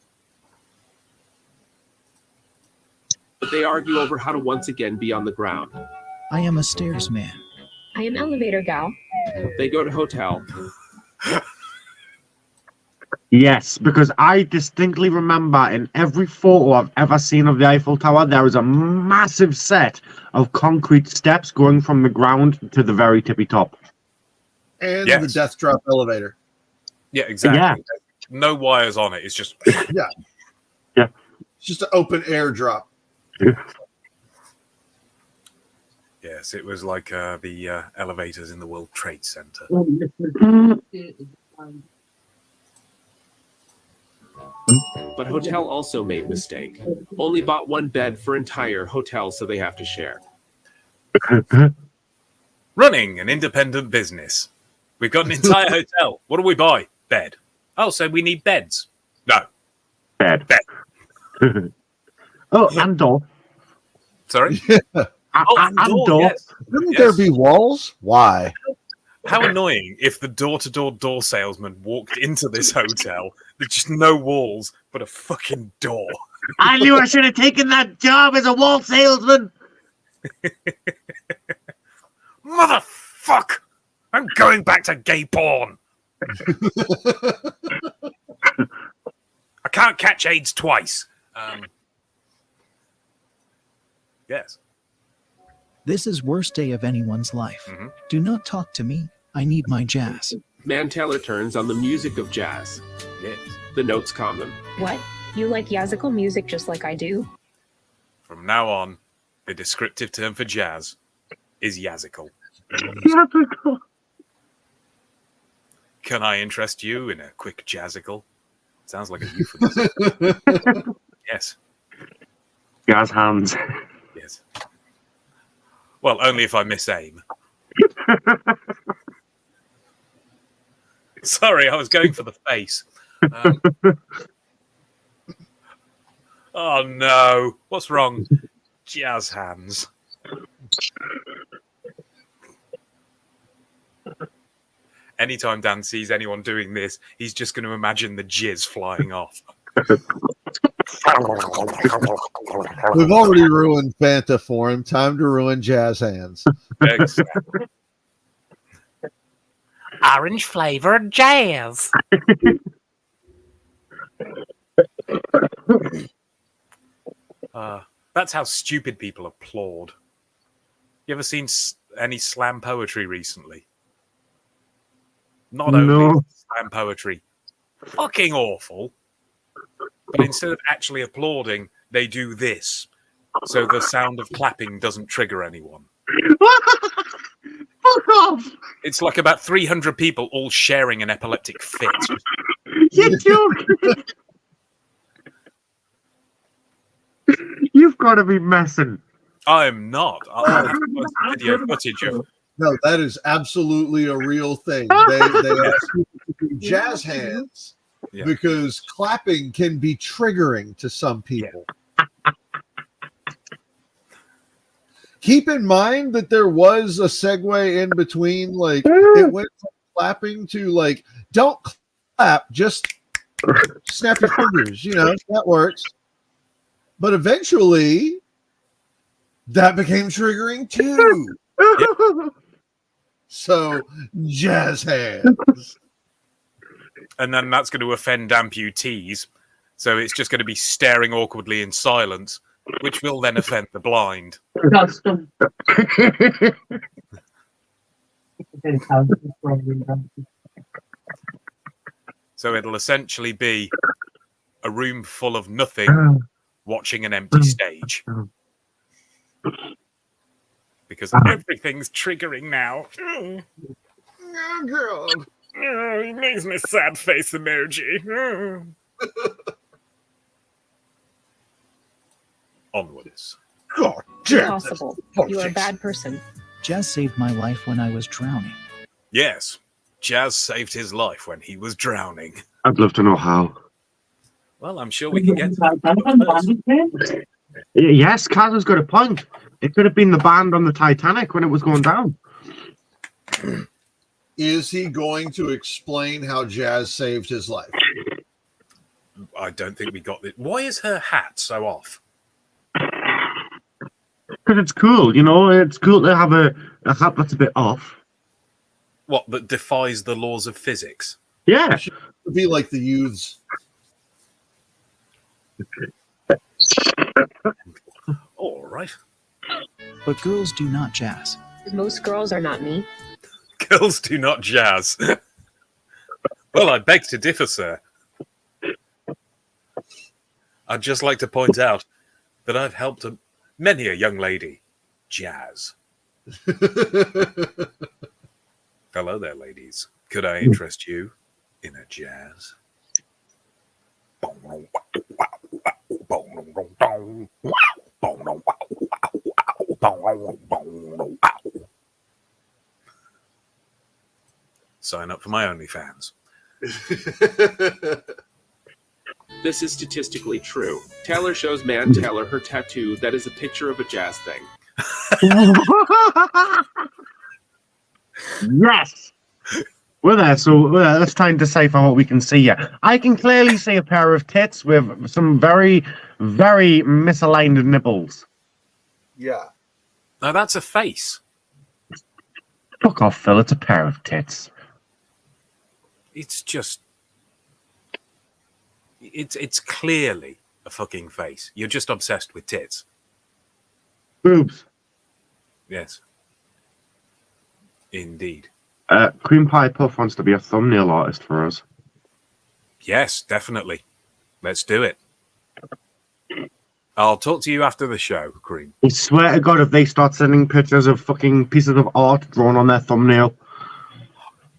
But they argue over how to once again be on the ground. I am a stairs man. I am elevator gal. They go to hotel. Yes, because I distinctly remember in every photo I've ever seen of the Eiffel Tower, there is a massive set of concrete steps going from the ground to the very tippy top. And Yes. the death drop elevator. Yeah, exactly. Yeah. No wires on it. It's just Yeah. Yeah. It's just an open air drop. yes, it was like the elevators in the World Trade Center. But hotel also made mistake. Only bought one bed for entire hotel, so they have to share. Running an independent business. We've got an entire hotel. What do we buy? Bed. Oh, so we need beds. No. Bed. Bed. Oh, and door. Sorry? And door. Yes. Wouldn't Yes. there be walls? Why? How annoying if the door-to-door door salesman walked into this hotel. There's just no walls, but a fucking door. I knew I should have taken that job as a wall salesman. Motherfuck! I'm going back to gay porn. I can't catch AIDS twice. Yes. This is worst day of anyone's life. Do not talk to me. I need my jazz. Man Taylor turns on the music of jazz. Yes. The notes calm them. What? You like yazical music just like I do? From now on, the descriptive term for jazz is yazical. Can I interest you in a quick jazzical? Sounds like a euphemism. Yes. Jazz hands. Yes. Well, only if I miss aim. Sorry, I was going for the face. Oh no. What's wrong? Jazz hands. Anytime Dan sees anyone doing this, he's just going to imagine the jizz flying off. We've already ruined Fanta for him. Time to ruin Jazz Hands. Exactly. Orange flavored jazz. That's how stupid people applaud. You ever seen any slam poetry recently? Not only slam poetry, fucking awful. But instead of actually applauding, they do this. So the sound of clapping doesn't trigger anyone. Fuck off! It's like about 300 people all sharing an epileptic fit. You're joking! You've got to be messing. I'm not. I have video footage of... No, that is absolutely a real thing. They ask people to do jazz hands because clapping can be triggering to some people. Keep in mind that there was a segue in between, like it went from clapping to like, don't clap, just snap your fingers, you know, that works. But eventually That became triggering too. So, jazz hands. And then that's going to offend amputees. So it's just going to be staring awkwardly in silence, which will then offend the blind. So it'll essentially be a room full of nothing watching an empty stage. Because everything's triggering now. Oh, God. Oh, he makes me sad face emoji. Onwards. God, Impossible. You are a bad person. Jazz saved my life when I was drowning. Yes, Jazz saved his life when he was drowning. I'd love to know how. Well, I'm sure we can get to that. Yes, Kaz has got a point. It could have been the band on the Titanic when it was going down. Is he going to explain how Jazz saved his life? I don't think we got it. Why is her hat so off? Because it's cool, you know? It's cool to have a hat that's a bit off. What, that defies the laws of physics? Yeah. It should be like the youths. All right. But girls do not jazz. Most girls are not me. Girls do not jazz. Well, I beg to differ, sir. I'd just like to point out that I've helped many a young lady jazz. Hello there, ladies. Could I interest you in a jazz? Sign up for my OnlyFans. This is statistically true. Taylor shows man Taylor her tattoo that is a picture of a jazz thing. Yes! We're there, so let's try and decipher what we can see here. I can clearly see a pair of tits with some very, very misaligned nipples. Yeah. Now that's a face. Fuck off, Phil. It's a pair of tits. It's just... It's clearly a fucking face. You're just obsessed with tits. Boobs. Yes. Indeed. Cream Pie Puff wants to be a thumbnail artist for us. Yes, definitely. Let's do it. I'll talk to you after the show, Cream. I swear to God, if they start sending pictures of fucking pieces of art drawn on their thumbnail.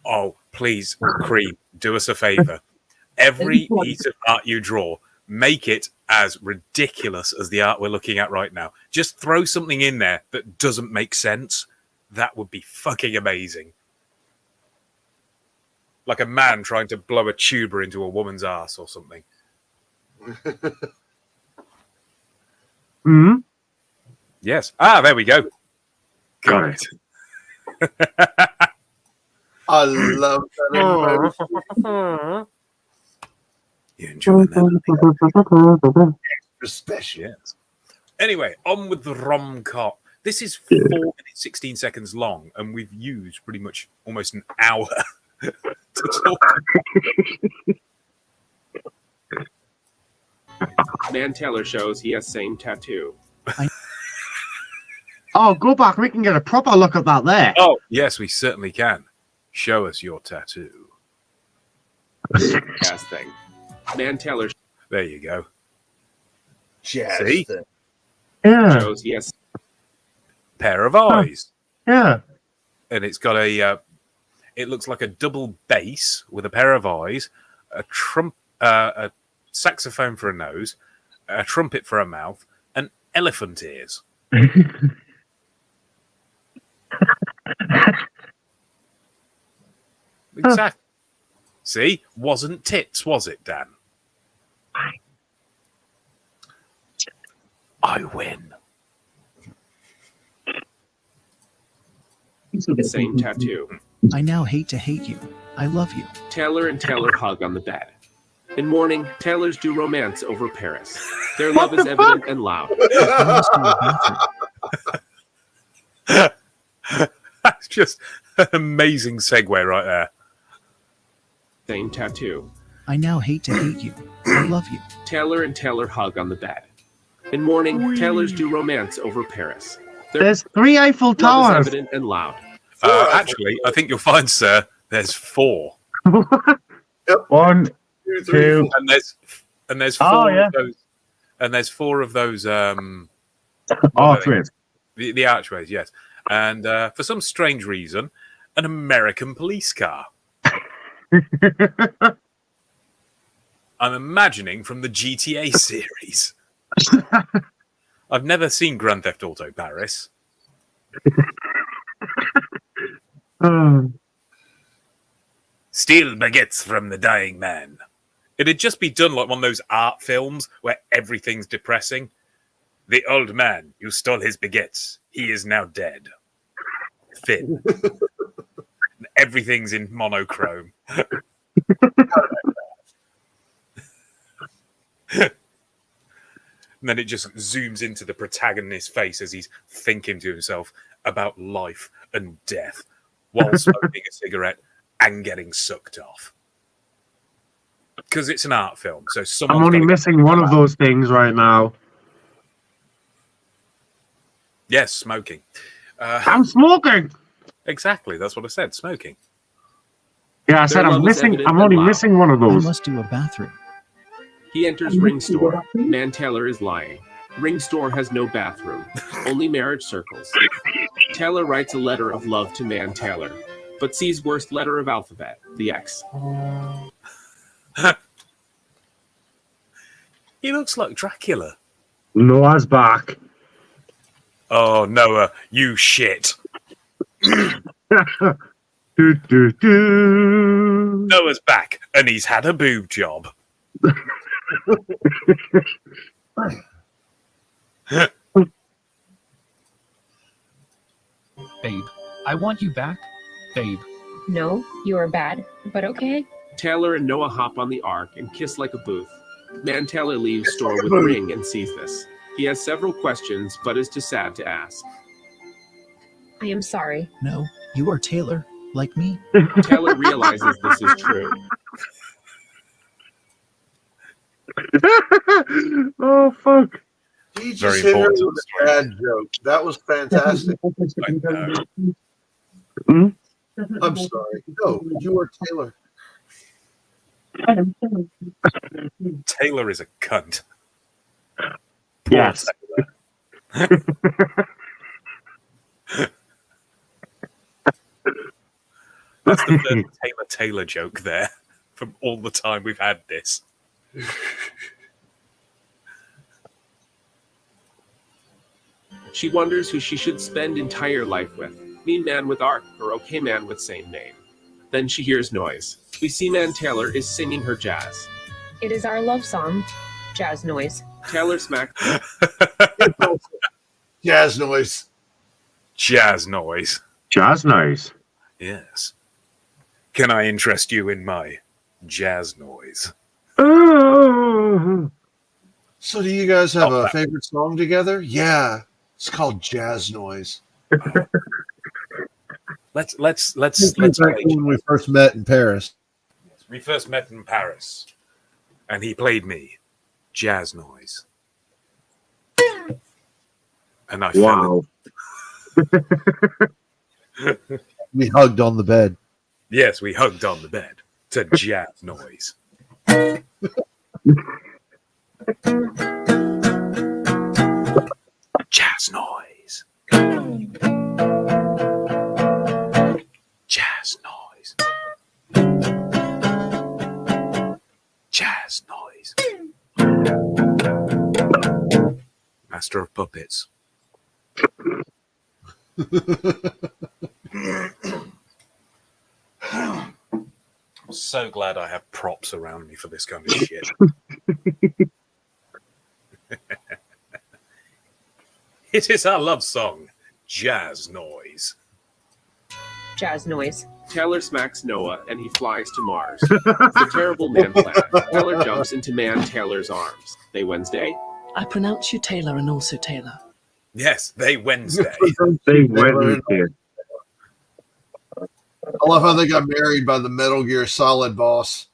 Oh, please, Cream, do us a favor. Every piece of art you draw, make it as ridiculous as the art we're looking at right now. Just throw something in there that doesn't make sense. That would be fucking amazing. Like a man trying to blow a tuba into a woman's ass or something. Hmm? Yes. Ah, there we go. Got it. I love that. You enjoying that? Extra special. Yes. Anyway, on with the rom-com. This is 4 minutes, 16 seconds long, and we've used pretty much almost an hour to talk. Man Taylor shows he has same tattoo. Oh, go back. We can get a proper look at that there. Oh, yes, we certainly can. Show us your tattoo. Jazz thing. Man Taylor There you go. Jazz See? thing. Yeah. shows he has Pair of eyes. Yeah. And it's got a... it looks like a double bass with a pair of eyes, a saxophone for a nose, a trumpet for a mouth, and elephant ears. Exactly. See? Wasn't tits, was it, Dan? I win. same tattoo. I now hate to hate you. I love you. Taylor and Taylor hug on the bed. In morning, Taylors do romance over Paris. Their love is evident and loud. I must do a bathroom. Just an amazing segue right there. Same tattoo. I now hate to hate you. I love you. Taylor and Taylor hug on the bed. In morning, Taylors do romance over Paris. There's 3 Eiffel Love is Towers. evident and loud. Actually, I think you'll find, sir, there's 4. 1, 2, and there's 4 Oh, yeah. of those, and there's 4 of those archways. The archways, yes. And for some strange reason, an American police car. I'm imagining from the GTA series. I've never seen Grand Theft Auto Paris. Steal baguettes from the dying man. It'd just be done like one of those art films where everything's depressing. The old man, you stole his baguettes. He is now dead. Finn. Everything's in monochrome. And then it just zooms into the protagonist's face as he's thinking to himself about life and death while smoking a cigarette and getting sucked off. Because it's an art film, so I'm only missing one of those things right now. Yes, smoking. I'm smoking. Exactly, that's what I said, smoking. Yeah, I said I'm only missing one of I those. must do a bathroom. He enters Ring Store. Man Taylor is lying. Ring Store has no bathroom, only marriage circles. Taylor writes a letter of love to Man Taylor, but sees worst letter of alphabet, the X. He looks like Dracula. Noah's back. Oh, Noah, you shit. Noah's back, and he's had a boob job. Babe, I want you back. Babe. No, you are bad, but okay. Taylor and Noah hop on the Ark and kiss like a booth. Man Taylor leaves store with Ring and sees this. He has several questions, but is too sad to ask. I am sorry. No, you are Taylor, like me. Taylor realizes this is true. Oh, fuck. He just Very hit her important with a bad joke. That was fantastic. I'm sorry. No, you are Taylor. Taylor is a cunt. Yes. That's the third Taylor joke there from all the time we've had this. She wonders who she should spend entire life with. Mean man with Ark or okay man with same name. Then she hears noise. We see Man Taylor is singing her jazz. It is our love song. Jazz noise. Taylor smacks. Jazz noise. Jazz noise. Jazz noise. Yes. Can I interest you in my jazz noise? Oh. So do you guys have a favorite song together? Yeah. It's called Jazz Noise. Let's Like when we first met in Paris. We first met in Paris, and he played me jazz noise, and I Wow. We hugged on the bed. Yes, we hugged on the bed to jazz noise. Jazz noise. Jazz noise. Jazz noise. Master of Puppets. I'm so glad I have props around me for this kind of shit. It is our love song, Jazz Noise. Jazz noise. Taylor smacks Noah and he flies to Mars. It's a terrible man plan. Taylor jumps into Man Taylor's arms. They Wednesday. I pronounce you Taylor and also Taylor. Yes, they Wednesday. They Wednesday. I love how they got married by the Metal Gear Solid boss.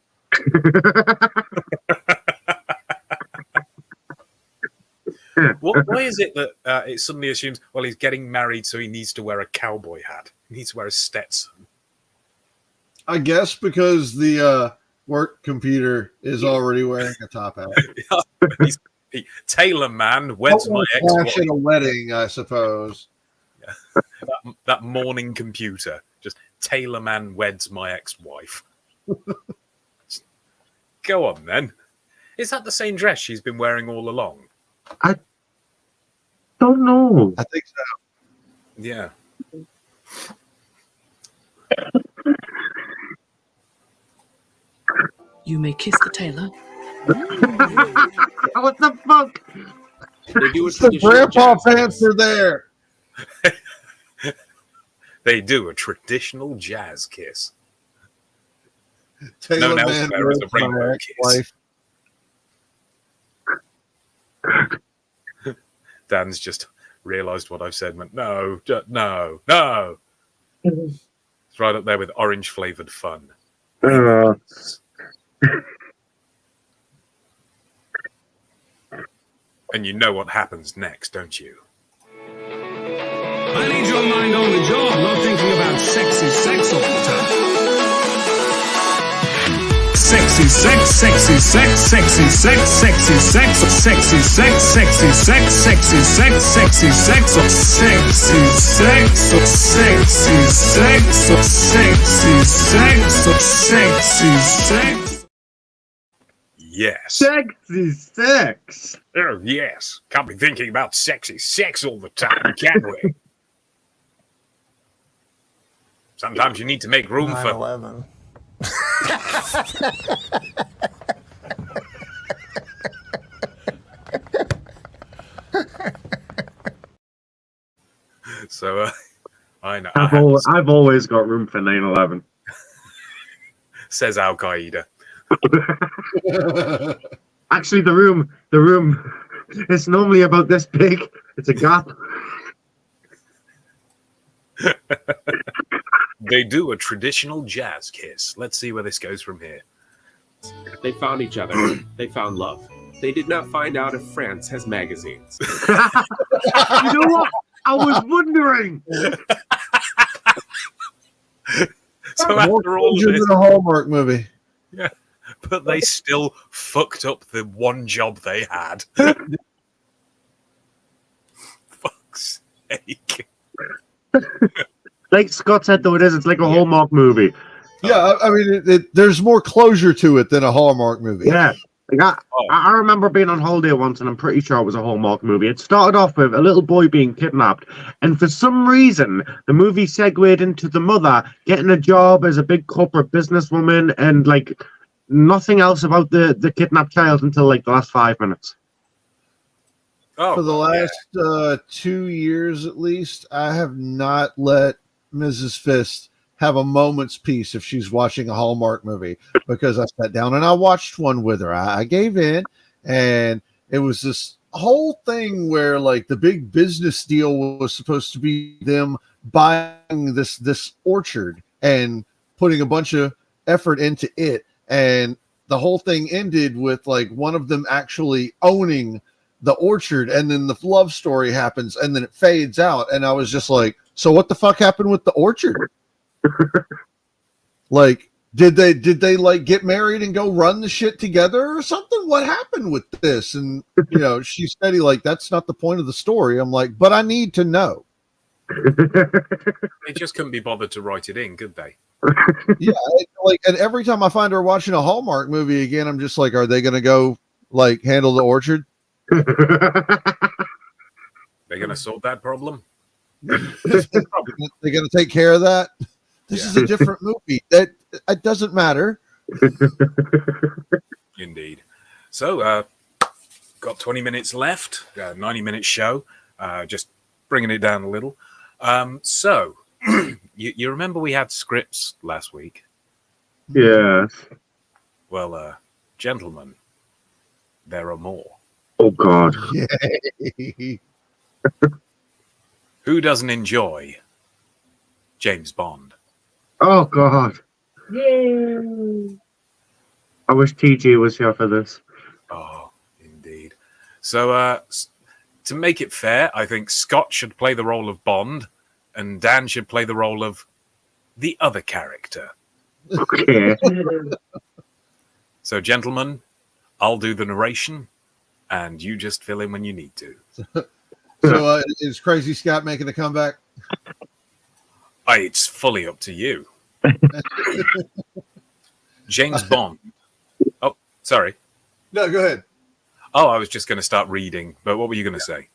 Why is it that it suddenly assumes, well, he's getting married, so he needs to wear a cowboy hat? He needs to wear a Stetson. I guess because the work computer is already wearing a top hat. Taylor man weds my ex-wife. At a wedding, I suppose. Yeah. that morning computer. Just Taylor man weds my ex-wife. Go on, then. Is that the same dress she's been wearing all along? I don't know. I think so. Yeah. You may kiss the tailor. What the fuck? They do The grandpa pants are there. They do a traditional jazz kiss. Taylor Known man elsewhere as a weds my rainbow ex-wife. kiss. Dan's just realised what I've said. Went, no, no. It's right up there with orange flavoured fun. And you know what happens next, don't you? I need your mind on the job, not thinking about sexy sex all the time. Sexy sex, sexy sex, sexy sex, sexy sex, sexy sex, sexy sex, sexy sex, sexy sex, sexy sex, sexy sex, sexy sex, sexy sex. Yes. Sexy sex. Oh, yes. Can't be thinking about sexy sex all the time, can we? Sometimes you need to make room for 9/11. So, I know. I've always got room for 9/11. Says Al Qaeda. Actually, the room, it's normally about this big. It's a gap. They do a traditional jazz kiss. Let's see where this goes from here. They found each other. They found love. They did not find out if France has magazines. You know what? I was wondering. So after all of this, a Hallmark movie. Yeah, but they still fucked up the one job they had. Fuck's sake. Like Scott said, though, it's like a Hallmark movie. Yeah, I mean, there's more closure to it than a Hallmark movie. Yeah. Like I remember being on holiday once, and I'm pretty sure it was a Hallmark movie. It started off with a little boy being kidnapped, and for some reason, the movie segued into the mother getting a job as a big corporate businesswoman, and like nothing else about the kidnapped child until like the last 5 minutes. For the last 2 years at least, I have not let Mrs. Fist have a moment's peace if she's watching a Hallmark movie, because I sat down and I watched one with her. I gave in, and it was this whole thing where like the big business deal was supposed to be them buying this orchard and putting a bunch of effort into it, and the whole thing ended with like one of them actually owning the orchard, and then the love story happens, and then it fades out, and I was just like, so what the fuck happened with the orchard? Like, did they like get married and go run the shit together or something? What happened with this? And you know, she's steady like, that's not the point of the story. I'm like, but I need to know. They just couldn't be bothered to write it in, could they? Yeah, like, and every time I find her watching a Hallmark movie again, I'm just like, are they going to go like handle the orchard? They're going to solve that problem. They're going to take care of that. This is a different movie. That it doesn't matter. Indeed. So, got 20 minutes left. 90-minute show. Just bringing it down a little. So, you remember we had scripts last week? Yeah. Well, gentlemen, there are more. Oh, God. Yay. Who doesn't enjoy James Bond? Oh God. Yay. I wish TG was here for this. Oh, indeed. So, to make it fair, I think Scott should play the role of Bond, and Dan should play the role of the other character. Okay. So, gentlemen, I'll do the narration, and you just fill in when you need to. So, is Crazy Scott making a comeback? It's fully up to you. James Bond. Oh, sorry. No, go ahead. Oh, I was just going to start reading, but what were you going to say?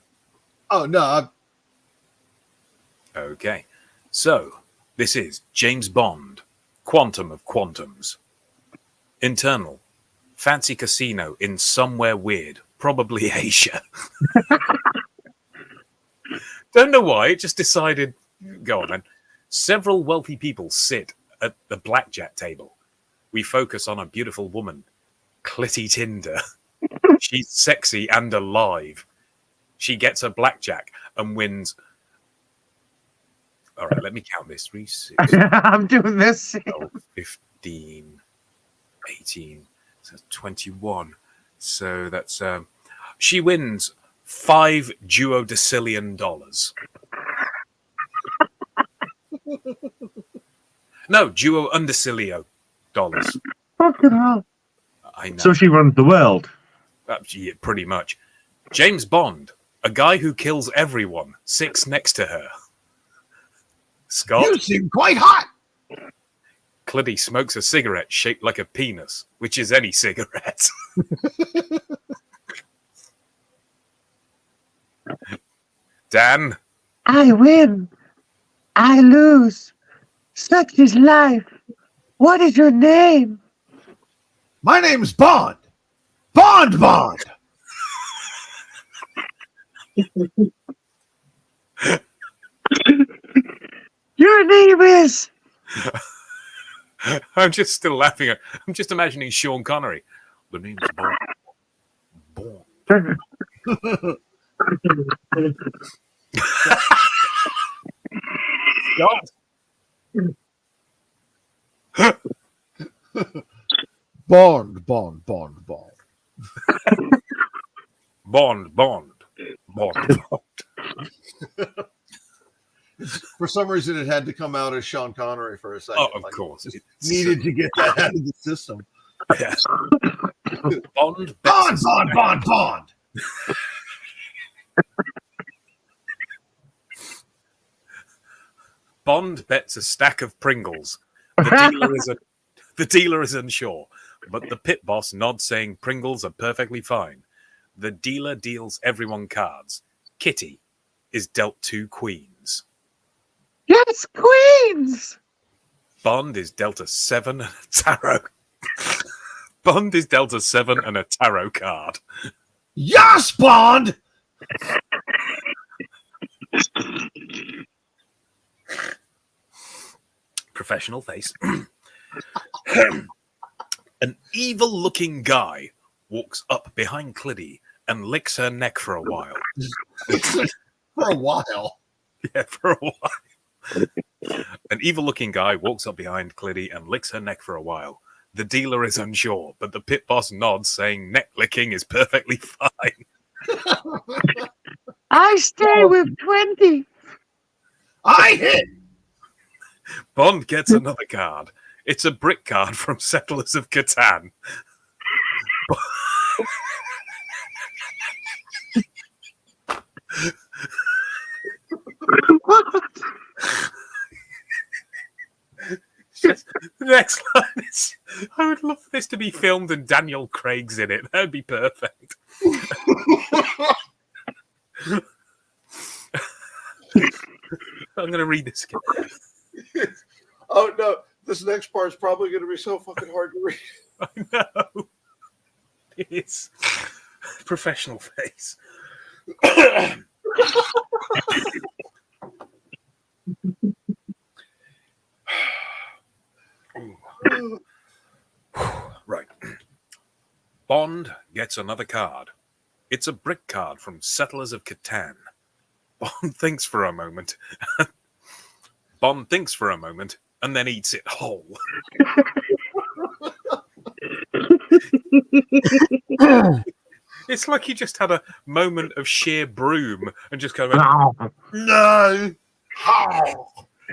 Oh, no. Okay. So, this is James Bond, Quantum of Quantums. Internal. Fancy casino in somewhere weird, probably Asia. Don't know why, it just decided, go on then. Several wealthy people sit at the blackjack table. We focus on a beautiful woman, Clitty Tinder. She's sexy and alive. She gets a blackjack and wins. All right, let me count this. 3, 6, I'm doing this. 12, 15, 18, so 21. So that's she wins $5 duodecillion. No, duo undecillion dollars. Fucking hell. I know. So she runs the world. Yeah, pretty much. James Bond, a guy who kills everyone, sits next to her. Scott. You seem quite hot. Clitty smokes a cigarette shaped like a penis, which is any cigarette. Dan. I win. I lose. Such is life. What is your name? My name's Bond. Bond. Your name is... I'm just still laughing. I'm just imagining Sean Connery. The name's Bond. God. Bond. For some reason, it had to come out as Sean Connery for a second. Oh, of course. Needed to get that out of the system. Yeah. Bond. Bond bets a stack of Pringles. The dealer is unsure, but the pit boss nods saying Pringles are perfectly fine. The dealer deals everyone cards. Kitty is dealt 2 queens. Yes, queens! Bond is dealt a 7 and a tarot. Bond is dealt a 7 and a tarot card. Yes, Bond! Professional face. An evil-looking guy walks up behind Clitty and licks her neck for a while. For a while? Yeah, for a while. An evil-looking guy walks up behind Clitty and licks her neck for a while. The dealer is unsure, but the pit boss nods, saying neck licking is perfectly fine. I stay with 20. I hit. Bond gets another card. It's a brick card from Settlers of Catan. The next line is, I would love for this to be filmed and Daniel Craig's in it. That would be perfect. I'm going to read this again. Oh, no. This next part is probably going to be so fucking hard to read. I know. It is. Professional face. Right. Bond gets another card. It's a brick card from Settlers of Catan. Bond thinks for a moment. and then eats it whole. It's like he just had a moment of sheer broom and just kind of went, no.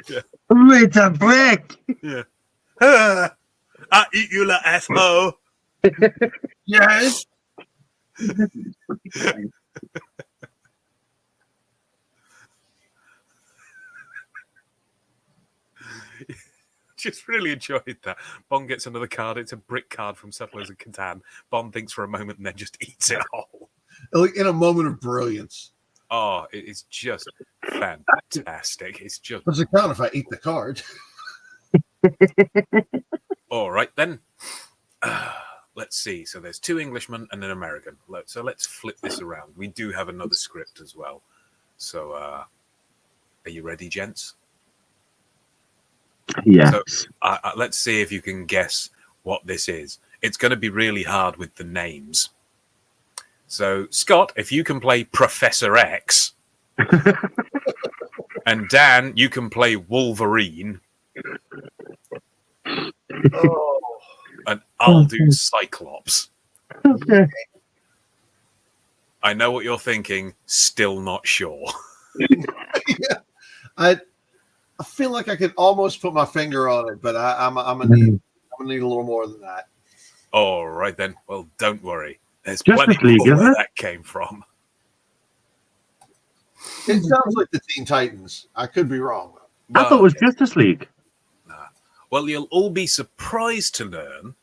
Yeah. It's a brick. Yeah. I eat you like asshole. Yes. Just really enjoyed that. Bond gets another card. It's a brick card from Settlers of Catan. Bond thinks for a moment and then just eats it whole. Like in a moment of brilliance. Oh, it is just fantastic. It's just. Does it count if I eat the card? All right, then. Let's see. So there's 2 Englishmen and an American. So let's flip this around. We do have another script as well. So are you ready, gents? Yeah. So let's see if you can guess what this is. It's going to be really hard with the names. So, Scott, if you can play Professor X, and Dan, you can play Wolverine, and I'll do Cyclops. Okay. I know what you're thinking. Still not sure. Yeah. I feel like I could almost put my finger on it, but I'm gonna need a little more than that. All right then. Well, don't worry. There's Justice plenty League, more isn't where it? that came from. It sounds like the Teen Titans. I could be wrong. I thought it was Justice League. Well, you'll all be surprised to learn.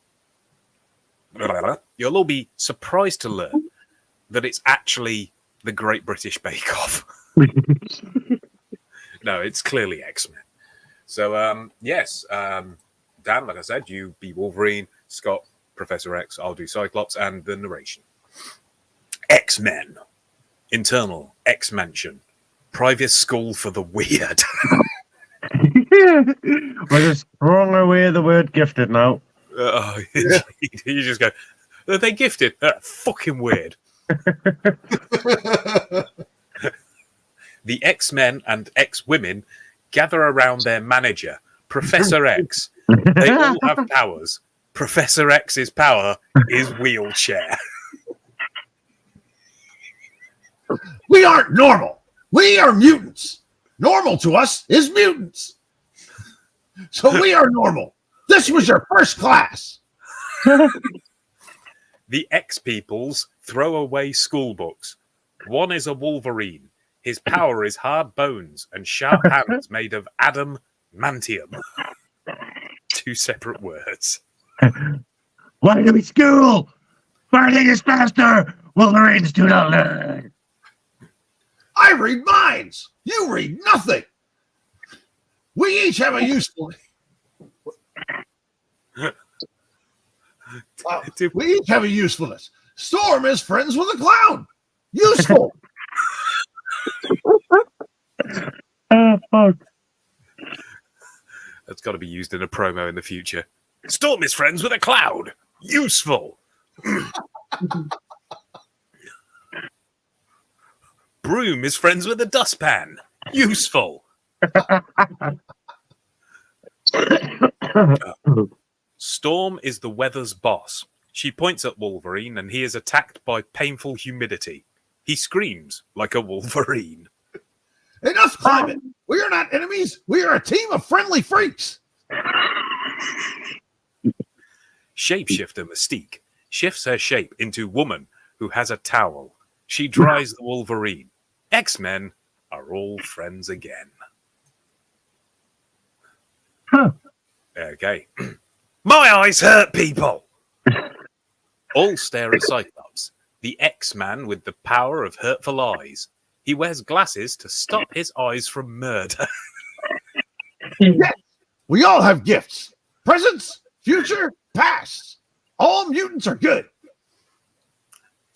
You'll all be surprised to learn that it's actually the Great British Bake Off. No, it's clearly X-Men. So, yes, Dan, like I said, you be Wolverine, Scott, Professor X, I'll do Cyclops, and the narration. X-Men. Internal X-Mansion. Private school for the weird. We're just throwing away the word gifted now. You just go, are they gifted? Fucking weird. The X-Men and X-Women gather around their manager, Professor X. They all have powers. Professor X's power is wheelchair. We aren't normal. We are mutants. Normal to us is mutants. So we are normal. This was your first class. The X-Peoples throw away school books. One is a Wolverine. His power is hard bones and sharp hands made of adamantium. 2 separate words. Why do we school? Farting is faster. Wolverines do not learn. I read minds. You read nothing. We each have a useful. We each have a usefulness. Storm is friends with a clown. Useful. Oh, fuck. That's got to be used in a promo in the future. Storm is friends with a cloud. Useful. Broom is friends with a dustpan. Useful. Storm is the weather's boss. She points at Wolverine and he is attacked by painful humidity. He screams like a Wolverine. Enough climate. We are not enemies. We are a team of friendly freaks. Shapeshifter Mystique shifts her shape into woman who has a towel. She dries the Wolverine. X-Men are all friends again. Huh. Okay. My eyes hurt, people! All stare at Cyclops, the X-Man with the power of hurtful eyes. He wears glasses to stop his eyes from murder. Yes, we all have gifts. Presents, future, past. All mutants are good.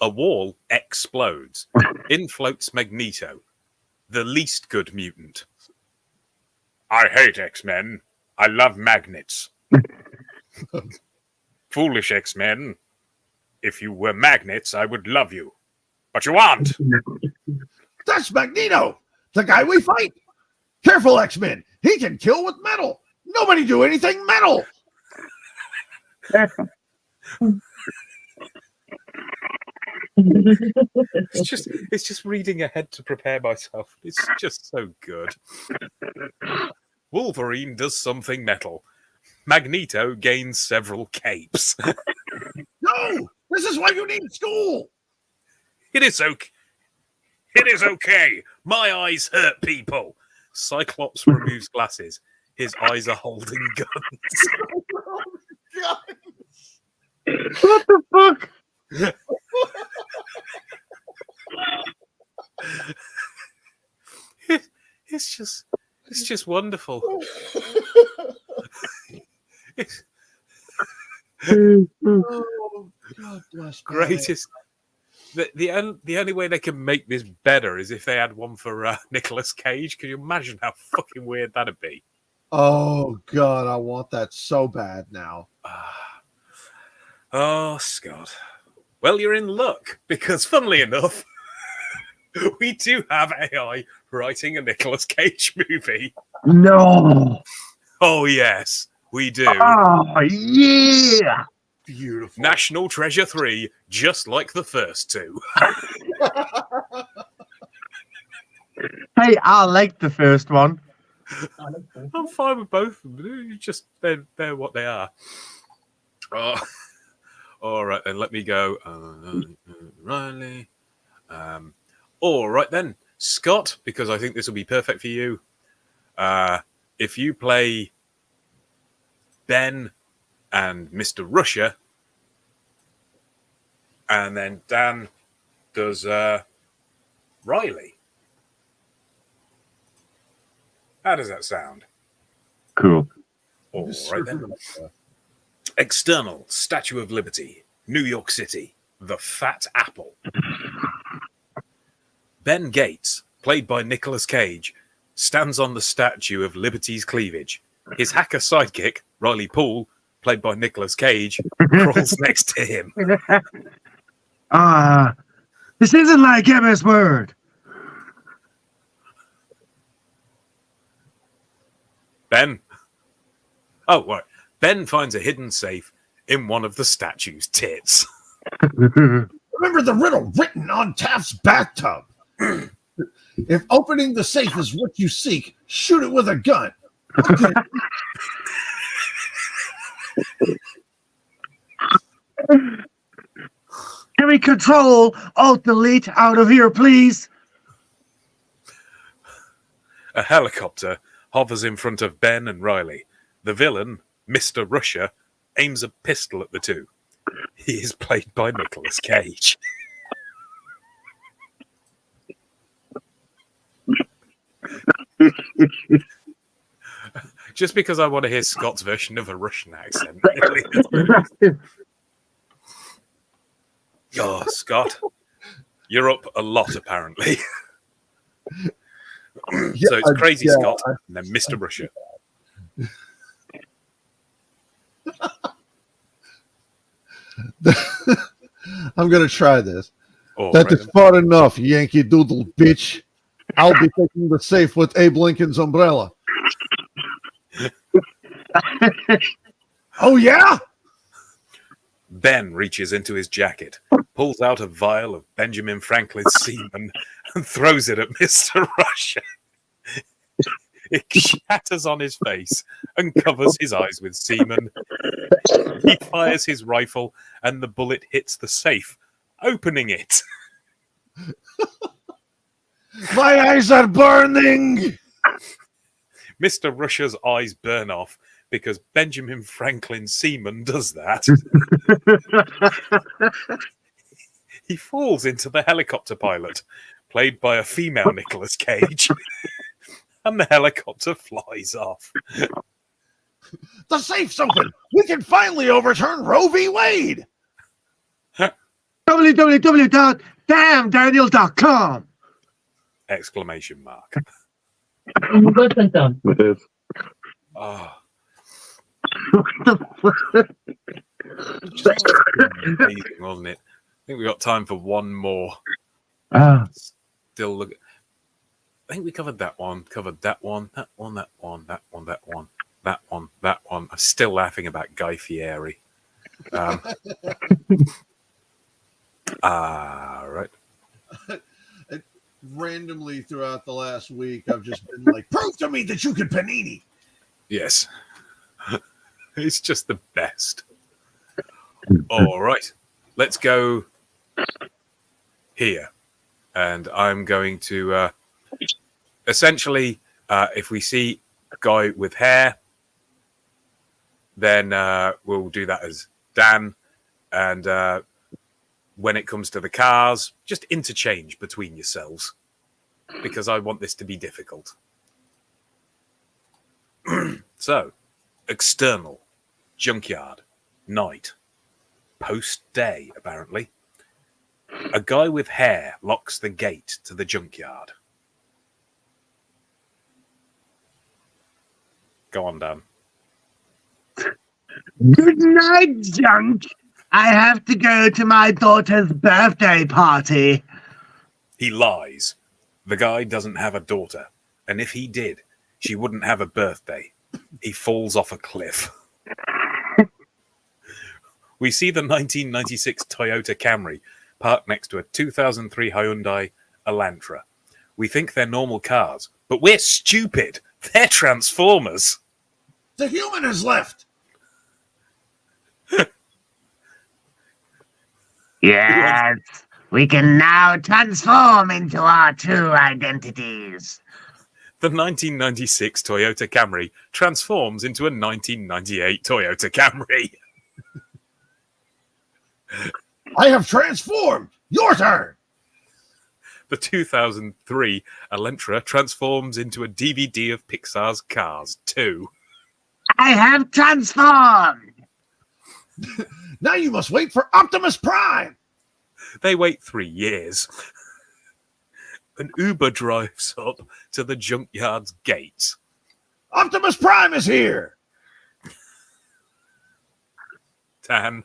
A wall explodes. In floats Magneto, the least good mutant. I hate X-Men. I love magnets. Foolish X-Men. If you were magnets, I would love you. But you aren't. That's Magneto, the guy we fight. Careful, X-Men. He can kill with metal. Nobody do anything metal. It's just reading ahead to prepare myself. It's just so good. Wolverine does something metal. Magneto gains several capes. No, this is why you need school. It is okay. It is okay. My eyes hurt people. Cyclops removes glasses. His eyes are holding guns. What the fuck? It's just wonderful. Oh, God bless Greatest. The only way they can make this better is if they had one for Nicolas Cage. Can you imagine how fucking weird that'd be? Oh God, I want that so bad now. Oh, Scott. Well, you're in luck because, funnily enough, we do have AI writing a Nicolas Cage movie. No. Oh yes, we do. Oh yeah. Beautiful. National Treasure 3, just like the first two. Hey, I like the first one. I'm fine with both of them. Just they're what they are. Oh, all right then. Let me go. Riley. All right then, Scott. Because I think this will be perfect for you. If you play Ben and Mr. Russia, and then Dan does Riley. How does that sound? Cool. All right then. External Statue of Liberty, New York City, the Fat Apple. Ben Gates, played by Nicolas Cage, stands on the Statue of Liberty's cleavage. His hacker sidekick, Riley Poole, played by Nicolas Cage, crawls next to him. This isn't like MS Word. Ben. Oh, right. Ben finds a hidden safe in one of the statue's tits. Remember the riddle written on Taft's bathtub. If opening the safe is what you seek, shoot it with a gun. Can we control Alt Delete out of here, please? A helicopter hovers in front of Ben and Riley. The villain, Mr. Russia, aims a pistol at the two. He is played by Nicolas Cage. Just because I want to hear Scott's version of a Russian accent. Oh, Scott, you're up a lot, apparently. So it's Crazy Scott and then Mr. Russia. I'm going to try this. Oh, that is far enough, Yankee Doodle bitch. I'll be taking the safe with Abe Lincoln's umbrella. Oh, yeah? Ben reaches into his jacket, pulls out a vial of Benjamin Franklin's semen, and throws it at Mr. Russia. It shatters on his face and covers his eyes with semen. He fires his rifle, and the bullet hits the safe, opening it. My eyes are burning! Mr. Russia's eyes burn off because Benjamin Franklin's semen does that. He falls into the helicopter pilot, played by a female Nicolas Cage, and the helicopter flies off. The safe's open! We can finally overturn Roe v. Wade! www.damndaniel.com! Exclamation mark. It is. Oh. What Amazing, wasn't it? I think we got time for one more. Still look. I think we covered that one. Covered that one. That one. That one. That one. That one. That one. I'm still laughing about Guy Fieri. Right. Randomly throughout the last week, I've just been like, prove to me that you can panini. Yes. It's just the best. All right. Let's go here. And I'm going to essentially, if we see a guy with hair, then we'll do that as Dan. And when it comes to the cars, just interchange between yourselves, because I want this to be difficult. So, external, junkyard, night, post-day, apparently. A guy with hair locks the gate to the junkyard. Go on, Dan. Good night, junk. I have to go to my daughter's birthday party. He lies. The guy doesn't have a daughter. And if he did, she wouldn't have a birthday. He falls off a cliff. We see the 1996 Toyota Camry parked next to a 2003 Hyundai Elantra. We think they're normal cars, but we're stupid. They're Transformers. The human is left. Yes, we can now transform into our true identities. The 1996 Toyota Camry transforms into a 1998 Toyota Camry. I have transformed. Your turn. The 2003 Elantra transforms into a DVD of Pixar's Cars 2. I have transformed. Now you must wait for Optimus Prime. They wait 3 years. An Uber drives up to the junkyard's gates. Optimus Prime is here. Dan.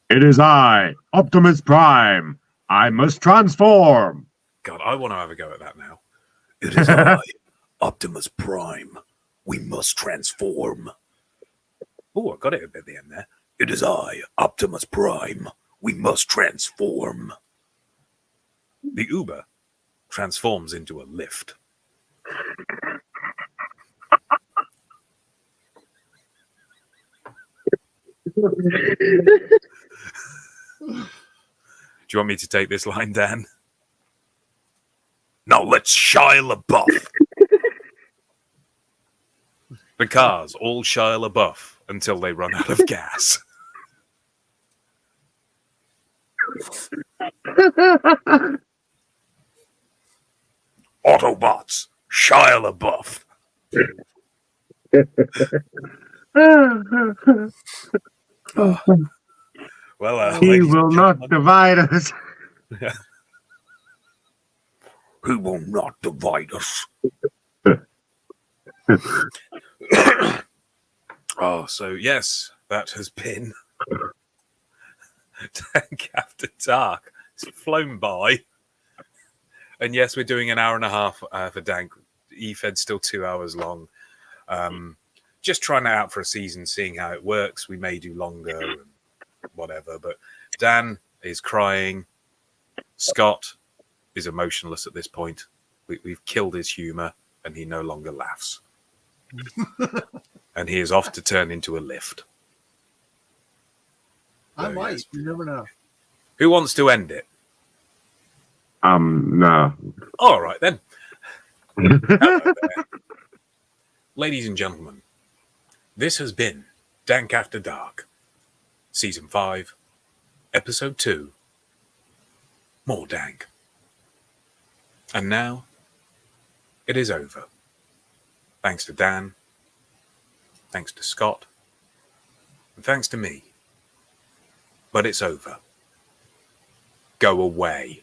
It is I, Optimus Prime. I must transform. God, I want to have a go at that now. It is I, Optimus Prime. We must transform. Oh, I got it at the end there. It is I, Optimus Prime. We must transform. The Uber transforms into a lift. Do you want me to take this line, Dan? Now let's Shia LaBeouf. The cars all Shia LaBeouf until they run out of gas. Autobots, Shia LaBeouf. Well, he will not divide us. He will not divide us. Oh, so yes, that has been Dank After Dark. It's flown by. And yes, we're doing an hour and a half for Dank. EFED's still 2 hours long. Just trying it out for a season, seeing how it works. We may do longer and whatever. But Dan is crying. Scott is emotionless at this point. We've killed his humor, and he no longer laughs. And he is off to turn into a lift. I might. You never know. Who wants to end it? No. All right, then. Hello there. Ladies and gentlemen, this has been Dank After Dark, Season 5, Episode 2, More Dank. And now, it is over. Thanks to Dan, thanks to Scott, and thanks to me. But it's over. Go away.